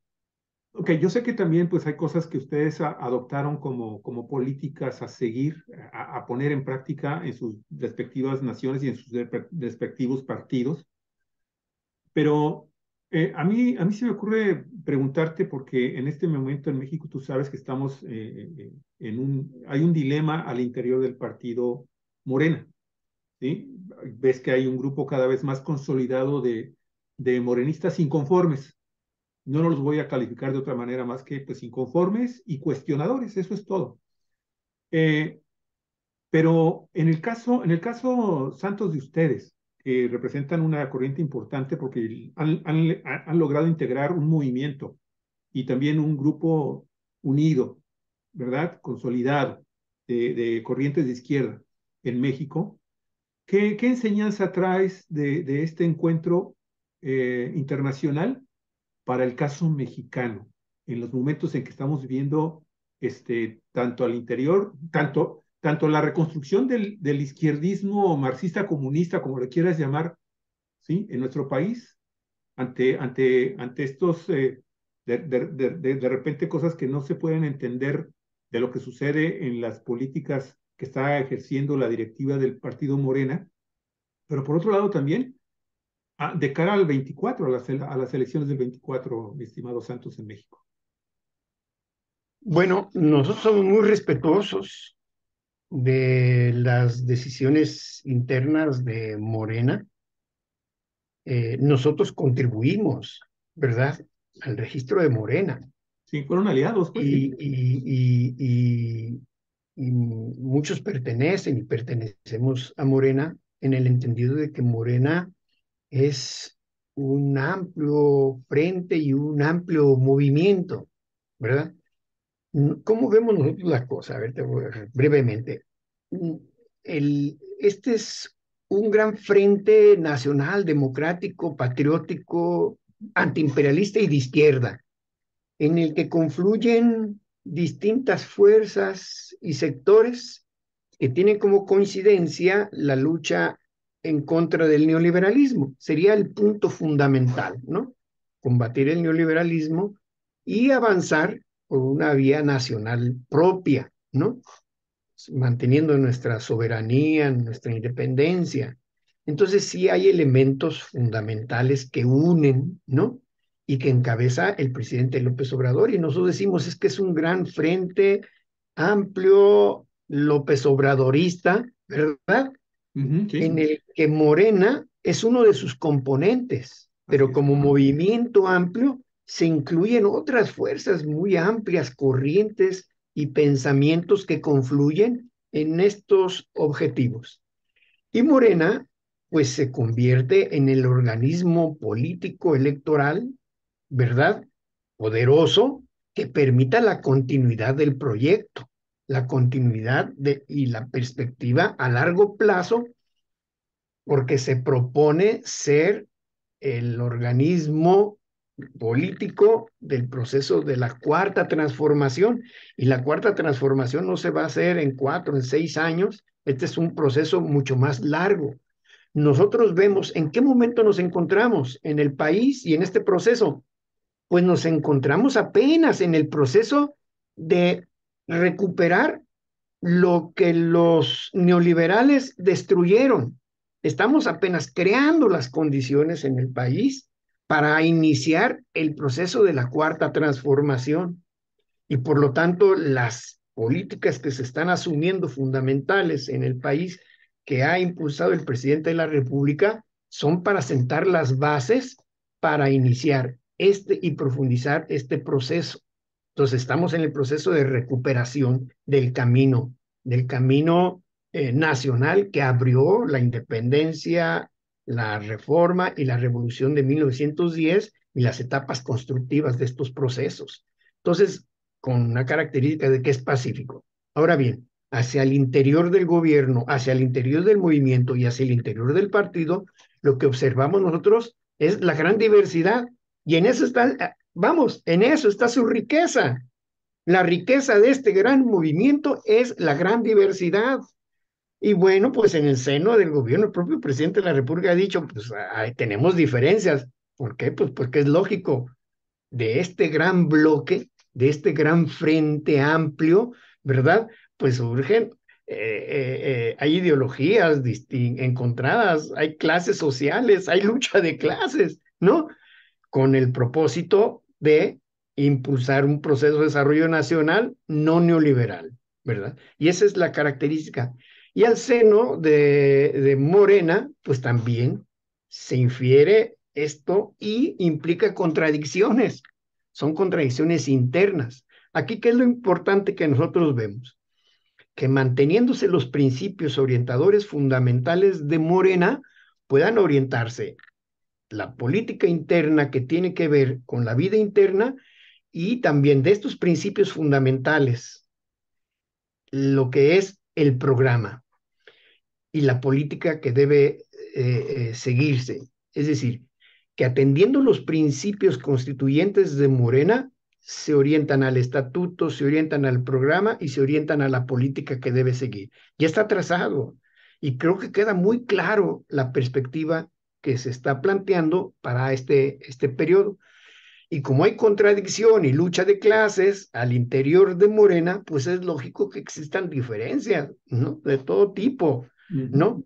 ok, yo sé que también pues hay cosas que ustedes adoptaron como políticas a seguir, a poner en práctica en sus respectivas naciones y en sus respectivos partidos. Pero a mí se me ocurre preguntarte, porque en este momento en México tú sabes que estamos hay un dilema al interior del partido Morena, ¿sí? Ves que hay un grupo cada vez más consolidado de morenistas inconformes. No los voy a calificar de otra manera más que pues inconformes y cuestionadores, eso es todo. Eh, pero en el caso Santos de ustedes, que representan una corriente importante porque han logrado integrar un movimiento y también un grupo unido, ¿verdad? Consolidado de corrientes de izquierda en México. ¿Qué enseñanza traes de este encuentro internacional para el caso mexicano, en los momentos en que estamos viviendo tanto al interior, tanto la reconstrucción del izquierdismo marxista comunista, como lo quieras llamar, ¿sí? En nuestro país, ante estos, de repente, cosas que no se pueden entender de lo que sucede en las políticas que está ejerciendo la directiva del partido Morena, pero por otro lado también de cara al 24, a las elecciones del 24, mi estimado Santos, en México. Bueno, nosotros somos muy respetuosos de las decisiones internas de Morena. Nosotros contribuimos, ¿verdad?, al registro de Morena. Sí, fueron aliados, pues sí. Y, y, y, y, y muchos pertenecen y pertenecemos a Morena en el entendido de que Morena es un amplio frente y un amplio movimiento, ¿verdad? ¿Cómo vemos nosotros la cosa? A ver, brevemente. Mm, este es un gran frente nacional, democrático, patriótico, antiimperialista y de izquierda, en el que confluyen distintas fuerzas y sectores que tienen como coincidencia la lucha en contra del neoliberalismo. Sería el punto fundamental, ¿no? Combatir el neoliberalismo y avanzar por una vía nacional propia, ¿no? Manteniendo nuestra soberanía, nuestra independencia. Entonces sí hay elementos fundamentales que unen, ¿no? Y que encabeza el presidente López Obrador. Y nosotros decimos, es que es un gran frente amplio López Obradorista, ¿verdad? Sí, En el que Morena es uno de sus componentes, así pero es. como movimiento amplio se incluyen otras fuerzas muy amplias, corrientes y pensamientos que confluyen en estos objetivos. Y Morena, pues se convierte en el organismo político electoral, ¿verdad? Poderoso, que permita la continuidad del proyecto, la continuidad y la perspectiva a largo plazo, porque se propone ser el organismo político del proceso de la cuarta transformación. Y la cuarta transformación no se va a hacer en 4, en 6 años. Este es un proceso mucho más largo. Nosotros vemos en qué momento nos encontramos en el país y en este proceso. Pues nos encontramos apenas en el proceso de recuperar lo que los neoliberales destruyeron. Estamos apenas creando las condiciones en el país para iniciar el proceso de la cuarta transformación. Y por lo tanto, las políticas que se están asumiendo fundamentales en el país que ha impulsado el presidente de la República son para sentar las bases para iniciar este y profundizar este proceso. Entonces, estamos en el proceso de recuperación del camino nacional que abrió la independencia, la reforma y la revolución de 1910 y las etapas constructivas de estos procesos. Entonces, con una característica de que es pacífico. Ahora bien, hacia el interior del gobierno, hacia el interior del movimiento y hacia el interior del partido, lo que observamos nosotros es la gran diversidad. Y en eso está, vamos, en eso está su riqueza. La riqueza de este gran movimiento es la gran diversidad. Y bueno, pues en el seno del gobierno, el propio presidente de la República ha dicho, pues tenemos diferencias. ¿Por qué? Pues porque es lógico, de este gran bloque, de este gran frente amplio, ¿verdad? Pues surgen, hay ideologías encontradas, hay clases sociales, hay lucha de clases, ¿no? Con el propósito de impulsar un proceso de desarrollo nacional no neoliberal, ¿verdad? Y esa es la característica. Y al seno de Morena, pues también se infiere esto y implica contradicciones. Son contradicciones internas. Aquí, ¿qué es lo importante que nosotros vemos? Que manteniéndose los principios orientadores fundamentales de Morena, puedan orientarse la política interna que tiene que ver con la vida interna y también de estos principios fundamentales, lo que es el programa y la política que debe seguirse. Es decir, que atendiendo los principios constituyentes de Morena, se orientan al estatuto, se orientan al programa y se orientan a la política que debe seguir. Ya está trazado y creo que queda muy claro la perspectiva que se está planteando para este periodo. Y como hay contradicción y lucha de clases al interior de Morena, pues es lógico que existan diferencias, ¿no? De todo tipo, ¿no?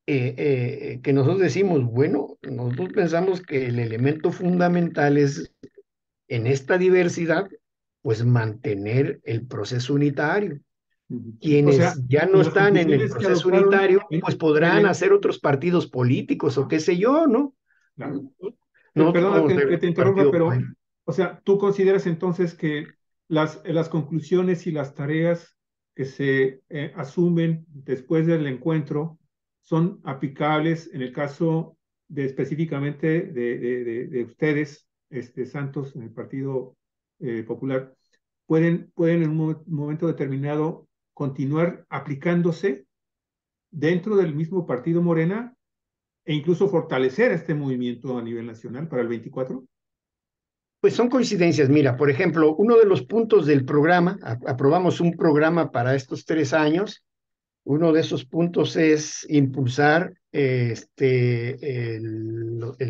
Que nosotros decimos, bueno, nosotros pensamos que el elemento fundamental es en esta diversidad, pues mantener el proceso unitario. O sea, Quienes ya no las están en el conclusiones que proceso adoptaron unitario, pues en podrán el... hacer otros partidos políticos o qué sé yo, ¿no? Claro. Nosotros Perdona vamos a ser que te un interrumpa, partido pero, político. o sea, ¿tú consideras entonces que las conclusiones y las tareas que se asumen después del encuentro son aplicables en el caso de específicamente de ustedes, Santos, en el Partido Popular? ¿Pueden en un momento determinado continuar aplicándose dentro del mismo partido Morena e incluso fortalecer este movimiento a nivel nacional para el 24? Pues son coincidencias. Mira, por ejemplo, uno de los puntos del programa, aprobamos un programa para estos 3 años. Uno de esos puntos es impulsar el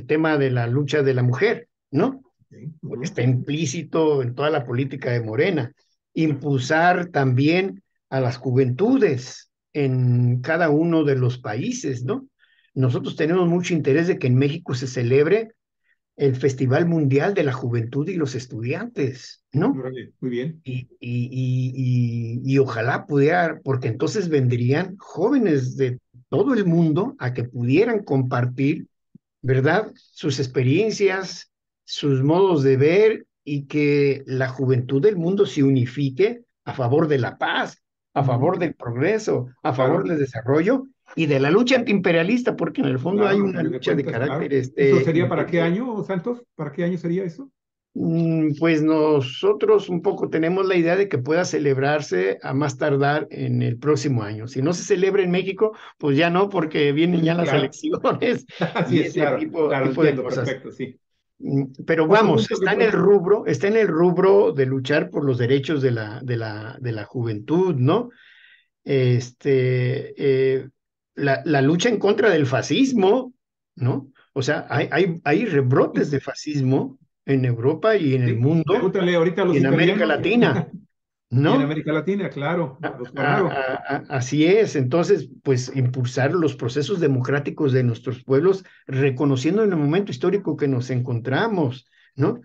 tema de la lucha de la mujer, ¿no? Sí, está implícito en toda la política de Morena. Impulsar también a las juventudes en cada uno de los países, ¿no? Nosotros tenemos mucho interés de que en México se celebre el Festival Mundial de la Juventud y los Estudiantes, ¿no? órale, muy bien. Y ojalá pudiera, porque entonces vendrían jóvenes de todo el mundo a que pudieran compartir, ¿verdad? Sus experiencias, sus modos de ver y que la juventud del mundo se unifique a favor de la paz, a Ujú, favor del progreso, a favor claro, del desarrollo y de la lucha antiimperialista, porque en el fondo hay claro, al una final de lucha de cuentas, carácter claro. ¿Eso sería para qué intenso. año, Santos? ¿Para qué año sería eso? Pues nosotros un poco tenemos la idea de que pueda celebrarse a más tardar en el próximo año. Si no se celebra en México, pues ya no, porque vienen ya las Claro, elecciones así y es, ese claro, claro, tipo de entiendo, cosas. perfecto, sí. Pero Otro vamos, punto que puede. está en el rubro de luchar por los derechos de la juventud, ¿no? La lucha en contra del fascismo, ¿no? O sea, hay rebrotes de fascismo en Europa y en el Sí, mundo pregúntale ahorita a y los en América italianos Latina, y en ¿no? América Latina, claro, claro. Así es, entonces, pues impulsar los procesos democráticos de nuestros pueblos, reconociendo en el momento histórico que nos encontramos, ¿no?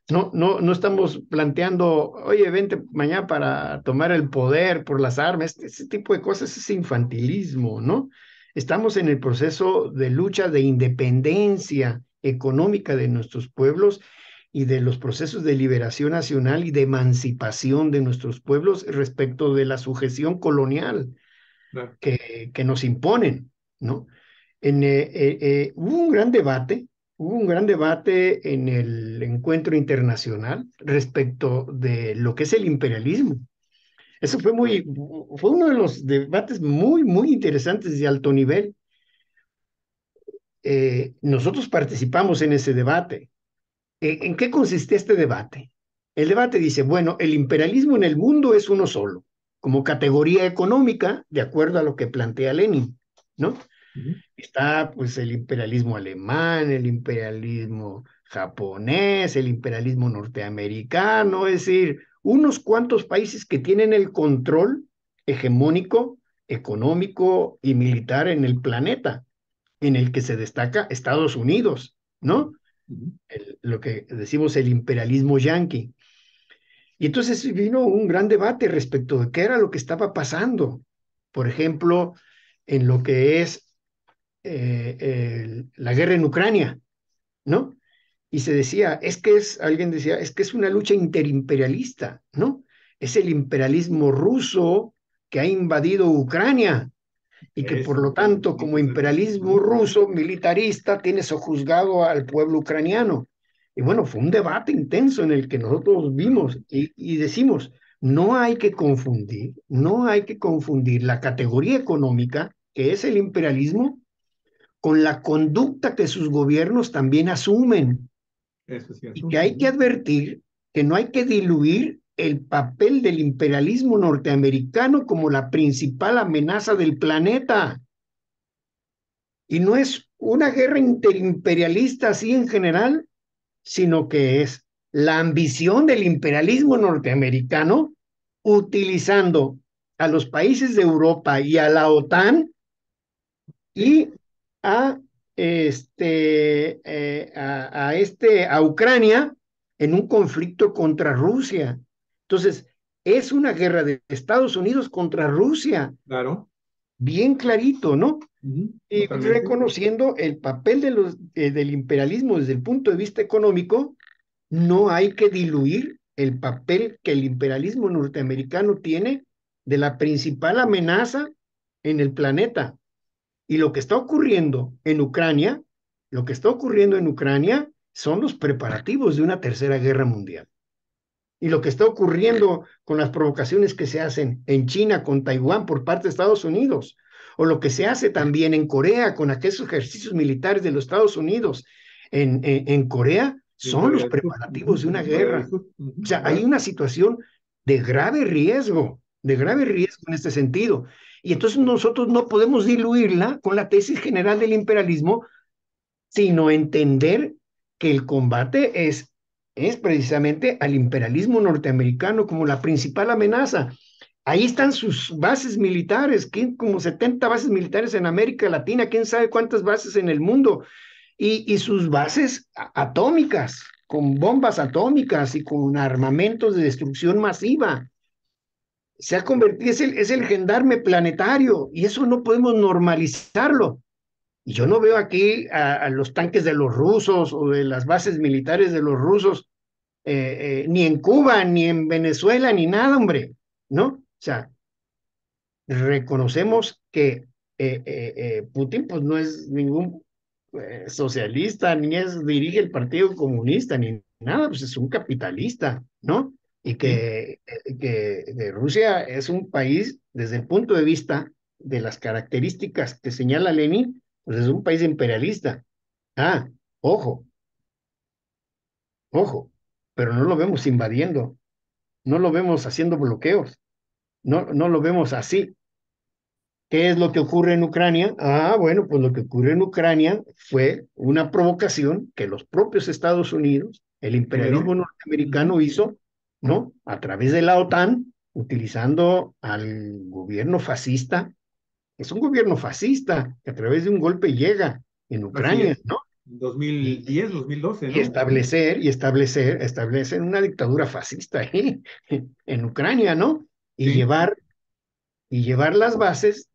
No estamos planteando, oye, vente mañana para tomar el poder por las armas, ese tipo de cosas es infantilismo, ¿no? Estamos en el proceso de lucha de independencia económica de nuestros pueblos y de los procesos de liberación nacional y de emancipación de nuestros pueblos respecto de la sujeción colonial Claro. que nos imponen, ¿no? Hubo un gran debate en el encuentro internacional respecto de lo que es el imperialismo. Eso fue uno de los debates muy interesantes de alto nivel. Nosotros participamos en ese debate. ¿En qué consiste este debate? El debate dice, bueno, el imperialismo en el mundo es uno solo, como categoría económica, de acuerdo a lo que plantea Lenin, ¿no? Ujú. Está pues el imperialismo alemán, el imperialismo japonés, el imperialismo norteamericano, es decir, unos cuantos países que tienen el control hegemónico, económico y militar en el planeta, en el que se destaca Estados Unidos, Sí. ¿no? Ujú. Lo que decimos el imperialismo yanqui. Y entonces vino un gran debate respecto de qué era lo que estaba pasando. Por ejemplo, en lo que es la guerra en Ucrania, ¿no? Y se decía, alguien decía, es que es una lucha interimperialista, ¿no? Es el imperialismo ruso que ha invadido Ucrania y que por Eso, lo tanto, muy como interesante. imperialismo Ujú. ruso militarista, tiene sojuzgado al pueblo ucraniano. Y bueno, fue un debate intenso en el que nosotros Claro, vimos y decimos, no hay que confundir la categoría económica, que es el imperialismo, con la conducta que sus gobiernos también asumen eso es y cierto. que hay que Ujú. advertir que no hay que diluir el papel del imperialismo norteamericano como la principal amenaza del planeta. Y no es una guerra interimperialista así en general, sino que es la ambición del imperialismo norteamericano utilizando a los países de Europa y a la OTAN Sí, y a, a Ucrania en un conflicto contra Rusia. Entonces, es una guerra de Estados Unidos contra Rusia, claro. bien clarito, ¿no? Ujú. Y Totalmente. reconociendo el papel del imperialismo desde el punto de vista económico, no hay que diluir el papel que el imperialismo norteamericano tiene de la principal amenaza en el planeta. Y lo que está ocurriendo en Ucrania, lo que está ocurriendo en Ucrania son los preparativos de una tercera guerra mundial. Y lo que está ocurriendo con las provocaciones que se hacen en China con Taiwán por parte de Estados Unidos, o lo que se hace también en Corea con aquellos ejercicios militares de los Estados Unidos en Corea, En son Corea los del Sur. preparativos de Ujú. una En Corea del guerra. Sur. O Ujú. sea, hay Claro. una situación de grave Sí. riesgo en este sentido. Y entonces nosotros no podemos diluirla con la tesis general del imperialismo, sino entender que el combate es es precisamente al imperialismo norteamericano como la principal amenaza. Ahí están sus bases militares, como 70 bases militares en América Latina, quién sabe cuántas bases en el mundo, y sus bases atómicas, con bombas atómicas y con armamentos de destrucción masiva. Se ha convertido, es el gendarme planetario, y eso no podemos normalizarlo. Y yo no veo aquí a los tanques de los rusos o de las bases militares de los rusos, ni en Cuba, ni en Venezuela, ni nada, hombre, ¿no? O sea, reconocemos que Putin pues no es ningún socialista, ni dirige el Partido Comunista, ni nada, pues es un capitalista, ¿no? Y ¿sí? que Rusia es un país, desde el punto de vista de las características que señala Lenin, pues es un país imperialista. Ah, ojo, ojo, pero no lo vemos invadiendo, no lo vemos haciendo bloqueos, no lo vemos así. ¿Qué es lo que ocurre en Ucrania? Ah, bueno, pues lo que ocurre en Ucrania fue una provocación que los propios Estados Unidos, el imperialismo Generó. Ujú. norteamericano hizo, ¿no? A través de la OTAN, utilizando al gobierno fascista. Es un gobierno fascista que a través de un golpe llega en Así Ucrania, es. ¿no? Y, 2010, 2012, y ¿no? Ujú. establecer una dictadura fascista ahí en Ucrania, ¿no? Y Sí, llevar, y llevar las bases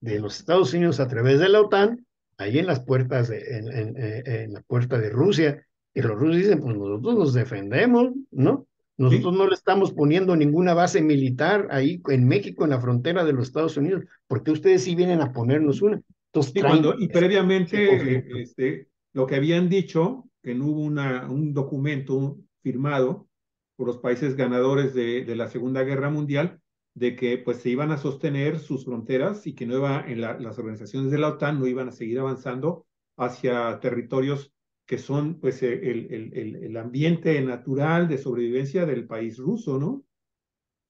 de los Estados Unidos a través de la OTAN, ahí en las puertas, en la puerta de Rusia, y los rusos dicen, pues nosotros nos defendemos, ¿no? Nosotros sí. no le estamos poniendo ninguna base militar ahí en México, en la frontera de los Estados Unidos, porque ustedes sí vienen a ponernos una. Entonces Y traen y ese previamente, conflicto. lo que habían dicho, que no hubo un documento firmado por los países ganadores de la Segunda Guerra Mundial, de que pues se iban a sostener sus fronteras y que no iba, las organizaciones de la OTAN no iban a seguir avanzando hacia territorios que son pues el ambiente natural de sobrevivencia del país ruso, ¿no?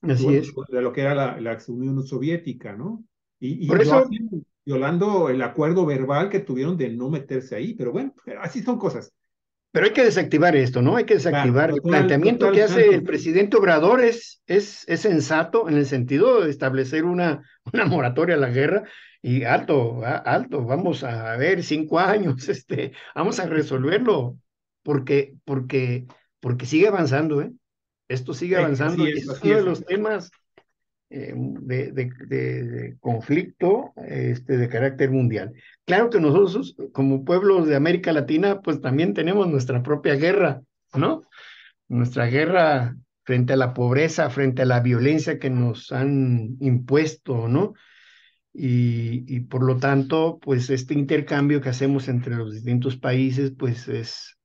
Así es. De lo que era la ex Unión Soviética, ¿no? Por Y lo eso, hacen violando el acuerdo verbal que tuvieron de no meterse ahí, pero bueno, así son cosas. pero hay que desactivar esto, ¿no? Hay que Claro, desactivar. El total, planteamiento total, que hace el Santos. presidente Obrador es sensato en el sentido de establecer una moratoria a la guerra y alto, alto, vamos a ver 5 años, vamos a resolverlo, porque sigue avanzando, ¿eh? Esto sigue avanzando Así y es, es así uno de es. los temas de conflicto de carácter mundial. Claro que nosotros, como pueblos de América Latina, pues también tenemos nuestra propia guerra, ¿no? Nuestra guerra frente a la pobreza, frente a la violencia que nos han impuesto, ¿no? Y por lo tanto, pues este intercambio que hacemos entre los distintos países, pues es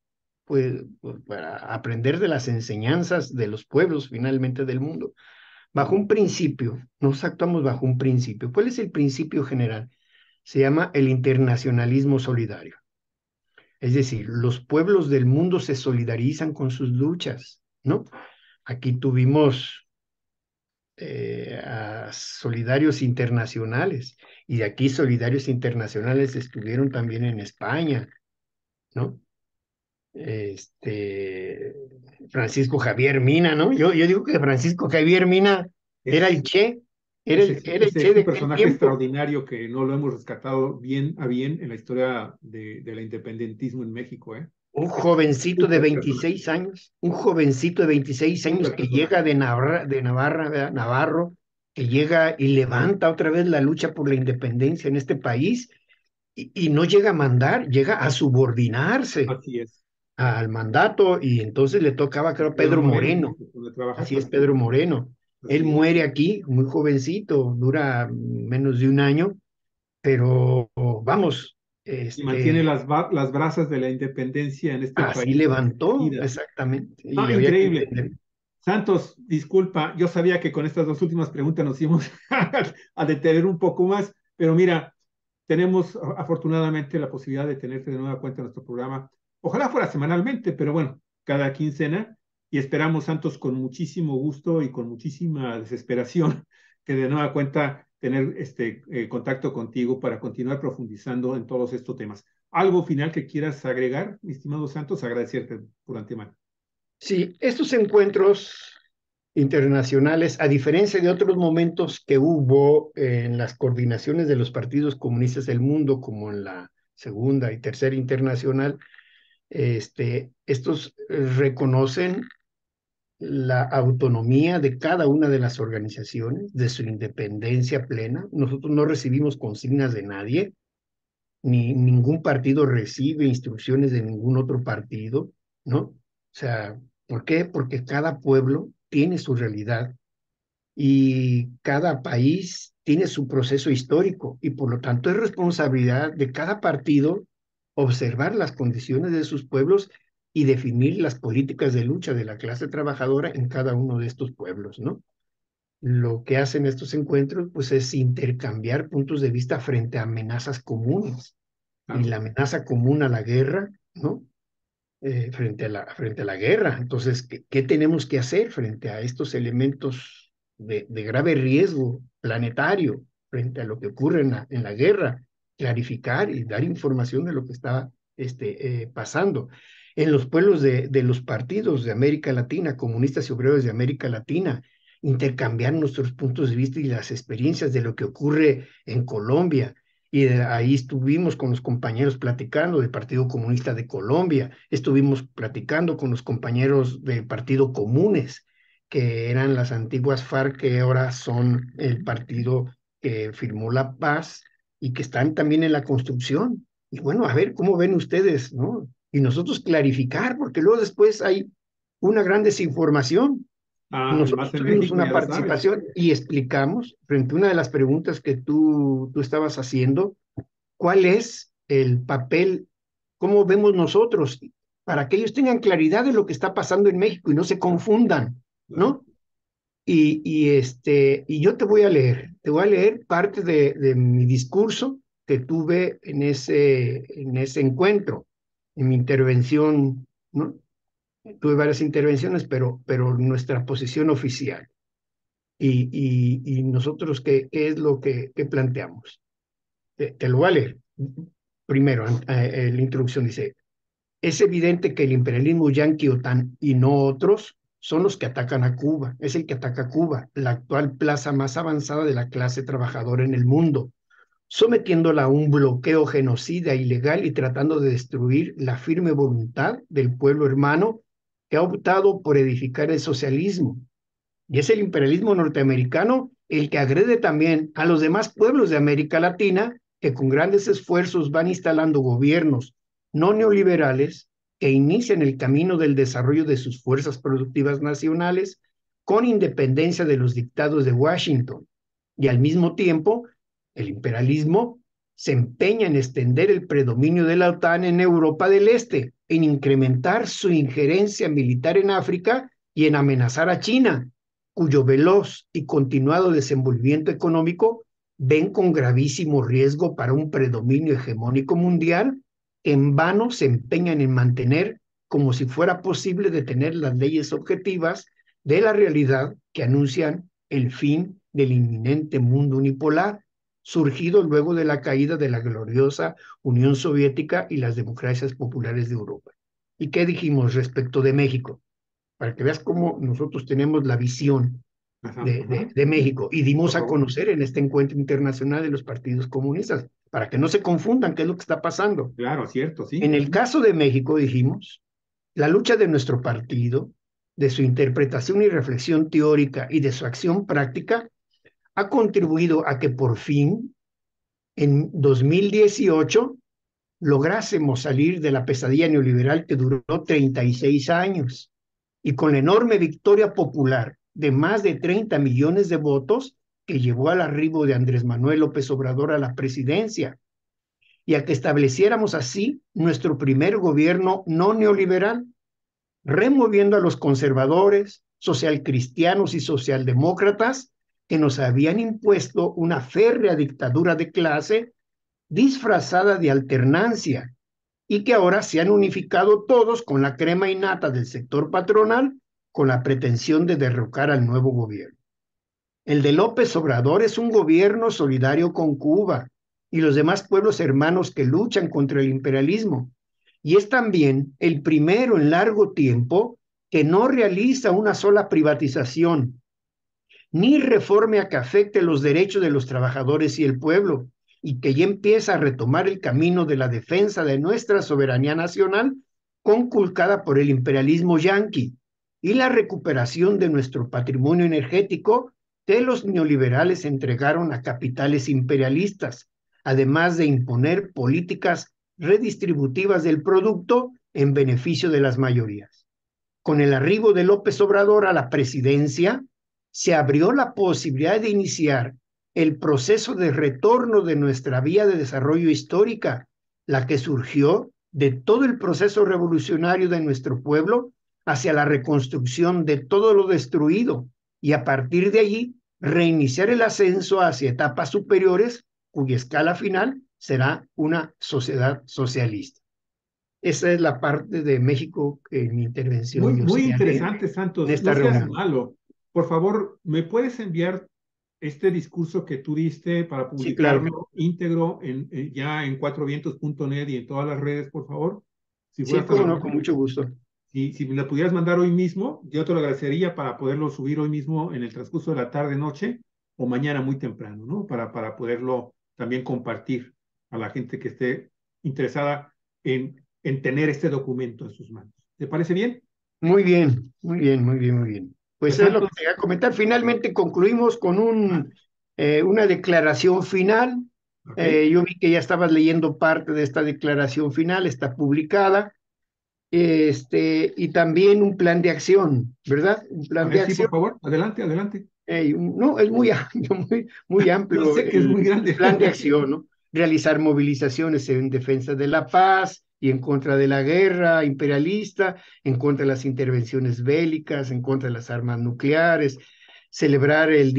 pues, para aprender de las enseñanzas de los pueblos finalmente del mundo bajo un principio. Nos actuamos bajo un principio. ¿Cuál es el principio general? Se llama el internacionalismo solidario. Es decir, los pueblos del mundo se solidarizan con sus luchas, ¿no? Aquí tuvimos a solidarios internacionales y de aquí solidarios internacionales estuvieron también en España, ¿no? Este, Francisco Javier Mina, ¿no? Yo digo que Francisco Javier Mina era el Es, Che, era el ese Che es de un aquel personaje tiempo. extraordinario que no lo hemos rescatado bien a bien en la historia del independentismo en México, ¿eh? Un jovencito de Súper personaje, 26 años, un jovencito de 26 años súper que personaje. llega de Navarra, ¿verdad? Navarro, que llega y levanta otra vez la lucha por la independencia en este país y no llega a mandar, llega a subordinarse Así es. al mandato y entonces le tocaba, creo, Pedro Pedro Moreno, ¿no? Moreno. Donde trabajas, Así es, así es. Pedro Moreno. Él Así es. muere aquí, muy jovencito, dura menos de un año, pero vamos, Y mantiene este, las brasas de la independencia en este así país levantó encendidas. exactamente, y Ah, había que increíble. entender. Santos, disculpa, yo sabía que con estas dos últimas preguntas nos íbamos a detener un poco más, pero mira, tenemos afortunadamente la posibilidad de tenerte de nueva cuenta en nuestro programa. Ojalá fuera semanalmente, pero bueno, cada quincena. Y esperamos, Santos, con muchísimo gusto y con muchísima desesperación, que de nueva cuenta tener contacto contigo para continuar profundizando en todos estos temas. ¿Algo final que quieras agregar, mi estimado Santos? Agradecerte por antemano. Sí, estos encuentros internacionales, a diferencia de otros momentos que hubo en las coordinaciones de los partidos comunistas del mundo, como en la Segunda y Tercera Internacional, estos reconocen la autonomía de cada una de las organizaciones, de su independencia plena. Nosotros no recibimos consignas de nadie, ni ningún partido recibe instrucciones de ningún otro partido, ¿no? O sea, ¿por qué? Porque cada pueblo tiene su realidad y cada país tiene su proceso histórico y por lo tanto es responsabilidad de cada partido observar las condiciones de sus pueblos y definir las políticas de lucha de la clase trabajadora en cada uno de estos pueblos, ¿no? Lo que hacen estos encuentros, pues, es intercambiar puntos de vista frente a amenazas comunes y Claro. la amenaza común a la guerra, ¿no? Frente a la guerra. Entonces, ¿qué tenemos que hacer frente a estos elementos de grave riesgo planetario, frente a lo que ocurre en la guerra? Clarificar y dar información de lo que está pasando. En los pueblos de los partidos de América Latina, comunistas y obreros de América Latina, intercambiar nuestros puntos de vista y las experiencias de lo que ocurre en Colombia, y ahí estuvimos con los compañeros platicando del Partido Comunista de Colombia, estuvimos platicando con los compañeros del Partido Comunes, que eran las antiguas FARC, que ahora son el partido que firmó la paz y que están también en la construcción. Y bueno, a ver, ¿cómo ven ustedes, no? Y nosotros clarificar, porque luego después hay una gran desinformación. Ah, y Nosotros más en tuvimos México, una ya lo sabes. participación y explicamos, frente a una de las preguntas que tú estabas haciendo, cuál es el papel, cómo vemos nosotros, para que ellos tengan claridad de lo que está pasando en México y no se Claro, confundan, claro. ¿no? Y yo te voy a leer parte de mi discurso que tuve en ese encuentro, en mi intervención, ¿no? Tuve varias intervenciones, pero nuestra posición oficial. Y nosotros, ¿qué es lo que planteamos? Te lo voy a leer. Primero, la introducción dice, es evidente que el imperialismo yanqui, OTAN y no otros son los que atacan a Cuba. Es el que ataca a Cuba, la actual plaza más avanzada de la clase trabajadora en el mundo, sometiéndola a un bloqueo genocida ilegal y tratando de destruir la firme voluntad del pueblo hermano que ha optado por edificar el socialismo. Y es el imperialismo norteamericano el que agrede también a los demás pueblos de América Latina que con grandes esfuerzos van instalando gobiernos no neoliberales que inician el camino del desarrollo de sus fuerzas productivas nacionales con independencia de los dictados de Washington. Y al mismo tiempo, el imperialismo se empeña en extender el predominio de la OTAN en Europa del Este, en incrementar su injerencia militar en África y en amenazar a China, cuyo veloz y continuado desenvolvimiento económico ven con gravísimo riesgo para un predominio hegemónico mundial que en vano se empeñan en mantener como si fuera posible detener las leyes objetivas de la realidad que anuncian el fin del inminente mundo unipolar, surgido luego de la caída de la gloriosa Unión Soviética y las democracias populares de Europa. ¿Y qué dijimos respecto de México? Para que veas cómo nosotros tenemos la visión Ajá, ajá. de México y dimos Por a favor. conocer en este encuentro internacional de los partidos comunistas, para que no se confundan qué es lo que está pasando. Claro, cierto, sí. En el caso de México, dijimos, la lucha de nuestro partido, de su interpretación y reflexión teórica y de su acción práctica, ha contribuido a que por fin, en 2018, lográsemos salir de la pesadilla neoliberal que duró 36 años y con la enorme victoria popular de más de 30 millones de votos que llevó al arribo de Andrés Manuel López Obrador a la presidencia y a que estableciéramos así nuestro primer gobierno no neoliberal, removiendo a los conservadores, socialcristianos y socialdemócratas que nos habían impuesto una férrea dictadura de clase disfrazada de alternancia y que ahora se han unificado todos con la crema innata del sector patronal con la pretensión de derrocar al nuevo gobierno. El de López Obrador es un gobierno solidario con Cuba y los demás pueblos hermanos que luchan contra el imperialismo. Y es también el primero en largo tiempo que no realiza una sola privatización, ni reforma que afecte los derechos de los trabajadores y el pueblo, y que ya empieza a retomar el camino de la defensa de nuestra soberanía nacional, conculcada por el imperialismo yanqui, y la recuperación de nuestro patrimonio energético que los neoliberales entregaron a capitales imperialistas, además de imponer políticas redistributivas del producto en beneficio de las mayorías. Con el arribo de López Obrador a la presidencia, se abrió la posibilidad de iniciar el proceso de retorno de nuestra vía de desarrollo histórica, la que surgió de todo el proceso revolucionario de nuestro pueblo hacia la reconstrucción de todo lo destruido y a partir de allí reiniciar el ascenso hacia etapas superiores cuya escala final será una sociedad socialista. Esa es la parte de México que en mi intervención yo Muy señalé interesante, en Santos. No esta seas reunión. malo. Por favor, ¿me puedes enviar este discurso que tú diste para Sí, claro. publicarlo íntegro ya en cuatrovientos.net y en todas las redes, por favor? Si Sí, fueras tan cómo no, con amable. mucho gusto. Si me la pudieras mandar hoy mismo, yo te lo agradecería para poderlo subir hoy mismo en el transcurso de la tarde, noche o mañana muy temprano, ¿no? Para poderlo también compartir a la gente que esté interesada en tener este documento en sus manos. ¿Te parece bien? Muy bien, muy bien, muy bien, muy bien. Pues Pues es lo que Santos, quería comentar. Finalmente concluimos con ah, una declaración final. ok. Yo vi que ya estabas leyendo parte de esta declaración final, está publicada, y también un plan de acción, ¿verdad? Un A plan de ver, sí, acción. por favor, adelante, adelante. No, es muy amplio, muy Yo amplio sé que es muy el grande. plan de acción, ¿no? Realizar movilizaciones en defensa de la paz y en contra de la guerra imperialista, en contra de las intervenciones bélicas, en contra de las armas nucleares, celebrar el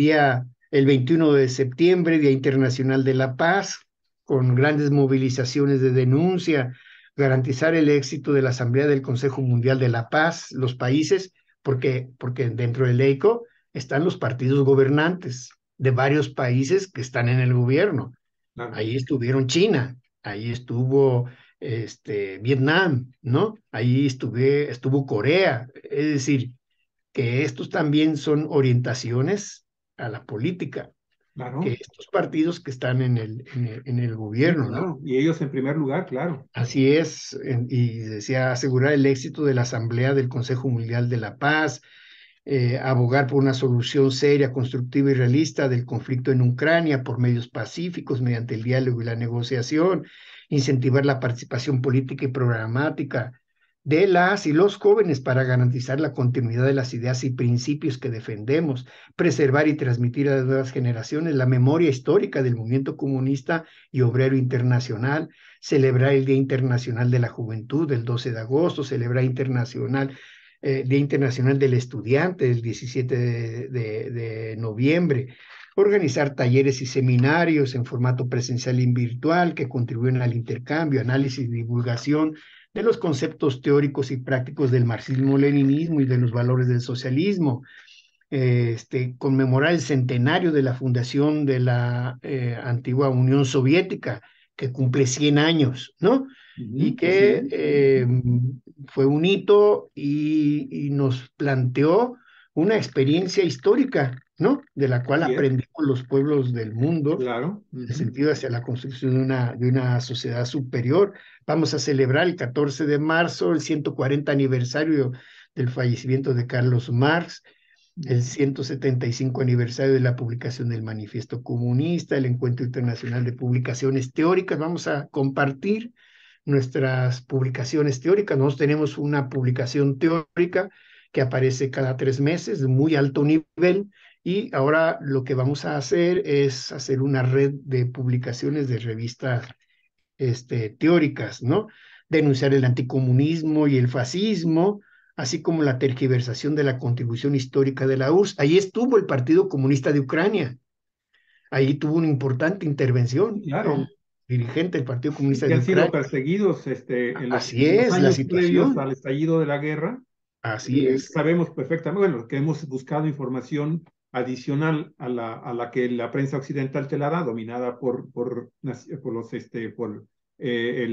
21 de septiembre, Día Internacional de la Paz, con grandes movilizaciones de denuncia, garantizar el éxito de la Asamblea del Consejo Mundial de la Paz, los países, porque dentro del EICO están los partidos gobernantes de varios países que están en el gobierno. Claro, Ahí estuvieron China, ahí estuvo Vietnam, ¿no? Estuvo Corea. Es decir, que estos también son orientaciones a la política, que claro. estos partidos que están en el Sí, gobierno, ¿no? claro. Y ellos en primer lugar, claro. Así es, y decía asegurar el éxito de la Asamblea del Consejo Mundial de la Paz, abogar por una solución seria, constructiva y realista del conflicto en Ucrania por medios pacíficos, mediante el diálogo y la negociación, incentivar la participación política y programática de las y los jóvenes para garantizar la continuidad de las ideas y principios que defendemos, preservar y transmitir a las nuevas generaciones la memoria histórica del movimiento comunista y obrero internacional, celebrar el Día Internacional de la Juventud el 12 de agosto, celebrar Día Internacional del Estudiante, el 17 de noviembre, organizar talleres y seminarios en formato presencial y virtual que contribuyen al intercambio, análisis y divulgación de los conceptos teóricos y prácticos del marxismo-leninismo y de los valores del socialismo, conmemorar el centenario de la fundación de la antigua Unión Soviética, que cumple 100 años, ¿no? Y Ujú, así que es. Ujú. fue un hito y nos planteó una experiencia histórica, ¿no? De la cual Así es. aprendimos los pueblos del mundo, Claro. en el Ujú. sentido hacia la construcción de una sociedad superior. Vamos a celebrar el 14 de marzo el 140 aniversario del fallecimiento de Carlos Marx, el Ujú. 175 aniversario de la publicación del Manifiesto Comunista, el Encuentro Internacional de Publicaciones Teóricas. Vamos a compartir nuestras publicaciones teóricas. Nosotros tenemos una publicación teórica que aparece cada 3 meses de muy alto nivel y ahora lo que vamos a hacer es hacer una red de publicaciones de revistas teóricas, ¿no? Denunciar el anticomunismo y el fascismo, así como la tergiversación de la contribución histórica de la URSS. Ahí estuvo el Partido Comunista de Ucrania, ahí tuvo una importante Sí, intervención el claro. dirigente del Partido Sí, Comunista que de han sido Ucrania. perseguidos Así en los es la años previos situación, al estallido de la guerra. así es. Sabemos perfectamente, bueno, que hemos buscado información adicional a la que la prensa occidental te la da, dominada por la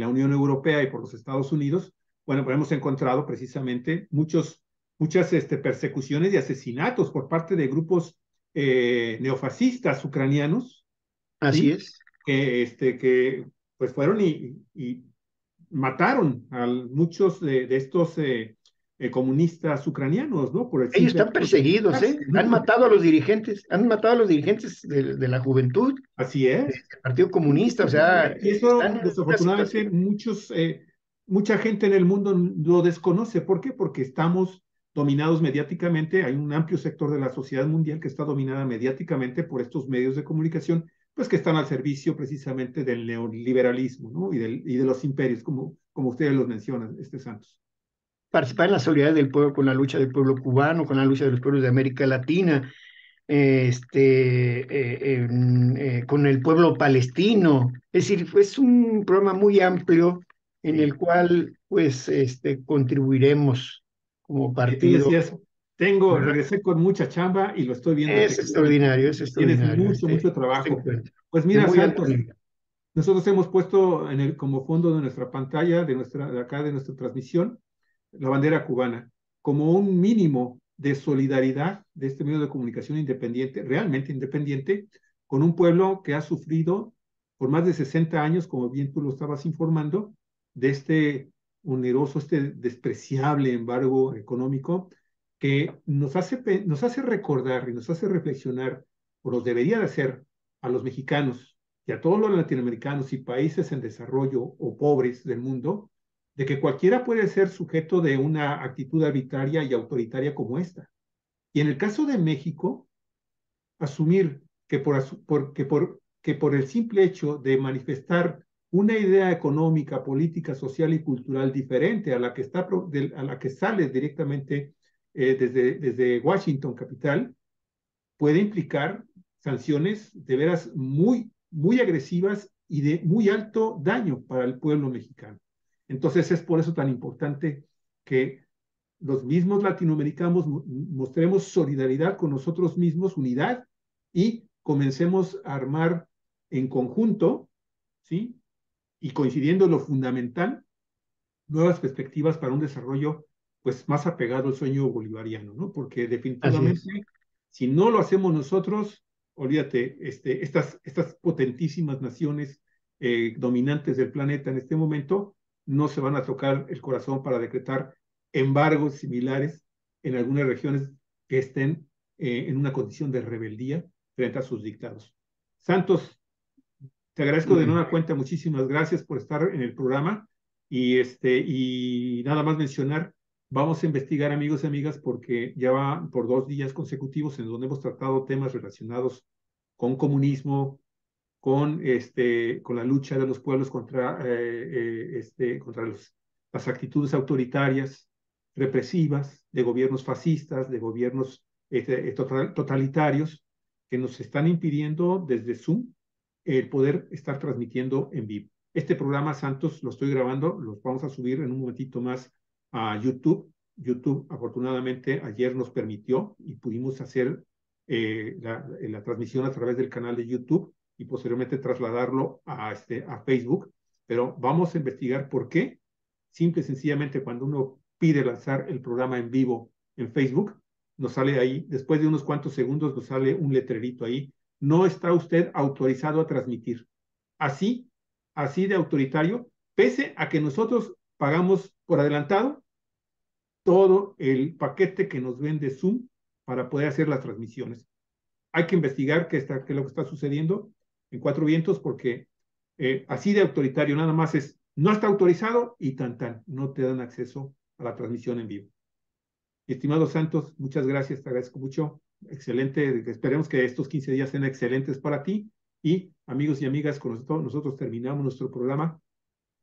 Unión Europea y por los Estados Unidos. Bueno, pues hemos encontrado precisamente muchos muchas persecuciones y asesinatos por parte de grupos neofascistas ucranianos, Así ¿sí? es. Que pues fueron y mataron a muchos de estos comunistas ucranianos, ¿no? Por el Ellos simple están hecho de perseguidos, ¿eh? ¿no? Han matado a los dirigentes, han matado a los dirigentes de la juventud, Así del es. Partido Sí, sí, Comunista, o sí, sí. sea, Y eso, están en una desafortunadamente, situación. mucha gente en el mundo lo desconoce. ¿Por qué? Porque estamos dominados mediáticamente. Hay un amplio sector de la sociedad mundial que está dominada mediáticamente por estos medios de comunicación, pues que están al servicio precisamente del neoliberalismo, ¿no? Y de los imperios, como ustedes los mencionan, Santos. Participar en la solidaridad del pueblo con la lucha del pueblo cubano, con la lucha de los pueblos de América Latina, con el pueblo palestino. Es decir, es un programa muy amplio en Sí. el cual pues contribuiremos como Y tú partido, decías, ¿verdad? regresé con mucha chamba y lo estoy viendo efectivamente. Es Tienes extraordinario mucho, mucho este trabajo. encuentro, Pues de mira, muy alto Santos, nivel. nosotros hemos puesto como fondo de nuestra pantalla, de acá de nuestra transmisión, la bandera cubana, como un mínimo de solidaridad de este medio de comunicación independiente, realmente independiente, con un pueblo que ha sufrido por más de 60 años, como bien tú lo estabas informando, de este oneroso, este despreciable embargo económico que nos hace recordar y nos hace reflexionar, o nos debería de hacer a los mexicanos y a todos los latinoamericanos y países en desarrollo o pobres del mundo, de que cualquiera puede ser sujeto de una actitud arbitraria y autoritaria como esta. Y en el caso de México, asumir que por el simple hecho de manifestar una idea económica, política, social y cultural diferente a la que sale directamente desde Washington, capital, puede implicar sanciones de veras muy, muy agresivas y de muy alto daño para el pueblo mexicano. Entonces es por eso tan importante que los mismos latinoamericanos mostremos solidaridad con nosotros mismos, unidad, y comencemos a armar en conjunto, ¿sí? Y coincidiendo en lo fundamental, nuevas perspectivas para un desarrollo pues más apegado al sueño bolivariano, ¿no? Porque Así es. definitivamente, si no lo hacemos nosotros, olvídate, estas potentísimas naciones dominantes del planeta en este momento no se van a tocar el corazón para decretar embargos similares en algunas regiones que estén en una condición de rebeldía frente a sus dictados. Santos, te agradezco Muy de bien. nueva cuenta, muchísimas gracias por estar en el programa y nada más mencionar, vamos a investigar amigos y amigas porque ya va por 2 días consecutivos en donde hemos tratado temas relacionados con comunismo, con la lucha de los pueblos contra las actitudes autoritarias, represivas, de gobiernos fascistas, de gobiernos totalitarios, que nos están impidiendo desde Zoom el poder estar transmitiendo en vivo. Este programa, Santos, lo estoy grabando, los vamos a subir en un momentito más a YouTube. YouTube, afortunadamente, ayer nos permitió y pudimos hacer la transmisión a través del canal de YouTube y posteriormente trasladarlo a Facebook. Pero vamos a investigar por qué, simple y sencillamente, cuando uno pide lanzar el programa en vivo en Facebook, nos sale ahí, después de unos cuantos segundos, nos sale un letrerito ahí. No está usted autorizado a transmitir. Así, así de autoritario, pese a que nosotros pagamos por adelantado todo el paquete que nos vende Zoom para poder hacer las transmisiones. Hay que investigar qué es lo que está sucediendo en Cuatro Vientos porque así de autoritario nada más es, no está autorizado y tan, no te dan acceso a la transmisión en vivo. Estimado Santos, muchas gracias, te agradezco mucho. Excelente, esperemos que estos 15 días sean excelentes para ti. Y amigos y amigas, con nosotros terminamos nuestro programa,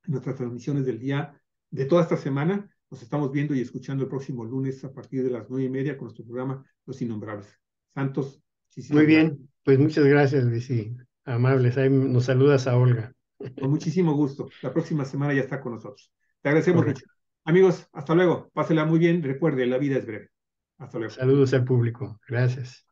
nuestras transmisiones del día de toda esta semana. Nos estamos viendo y escuchando el próximo lunes a partir de las 9:30 con nuestro programa Los Innombrables. Santos, Muy muchísimas gracias. bien, pues muchas gracias, Luis, y amables. Ahí nos saludas a Olga. Con muchísimo gusto. La próxima semana ya está con nosotros. Te agradecemos mucho. Correcto. Amigos, hasta luego. Pásela muy bien. Recuerde, la vida es breve. Hasta luego. Saludos al público. Gracias.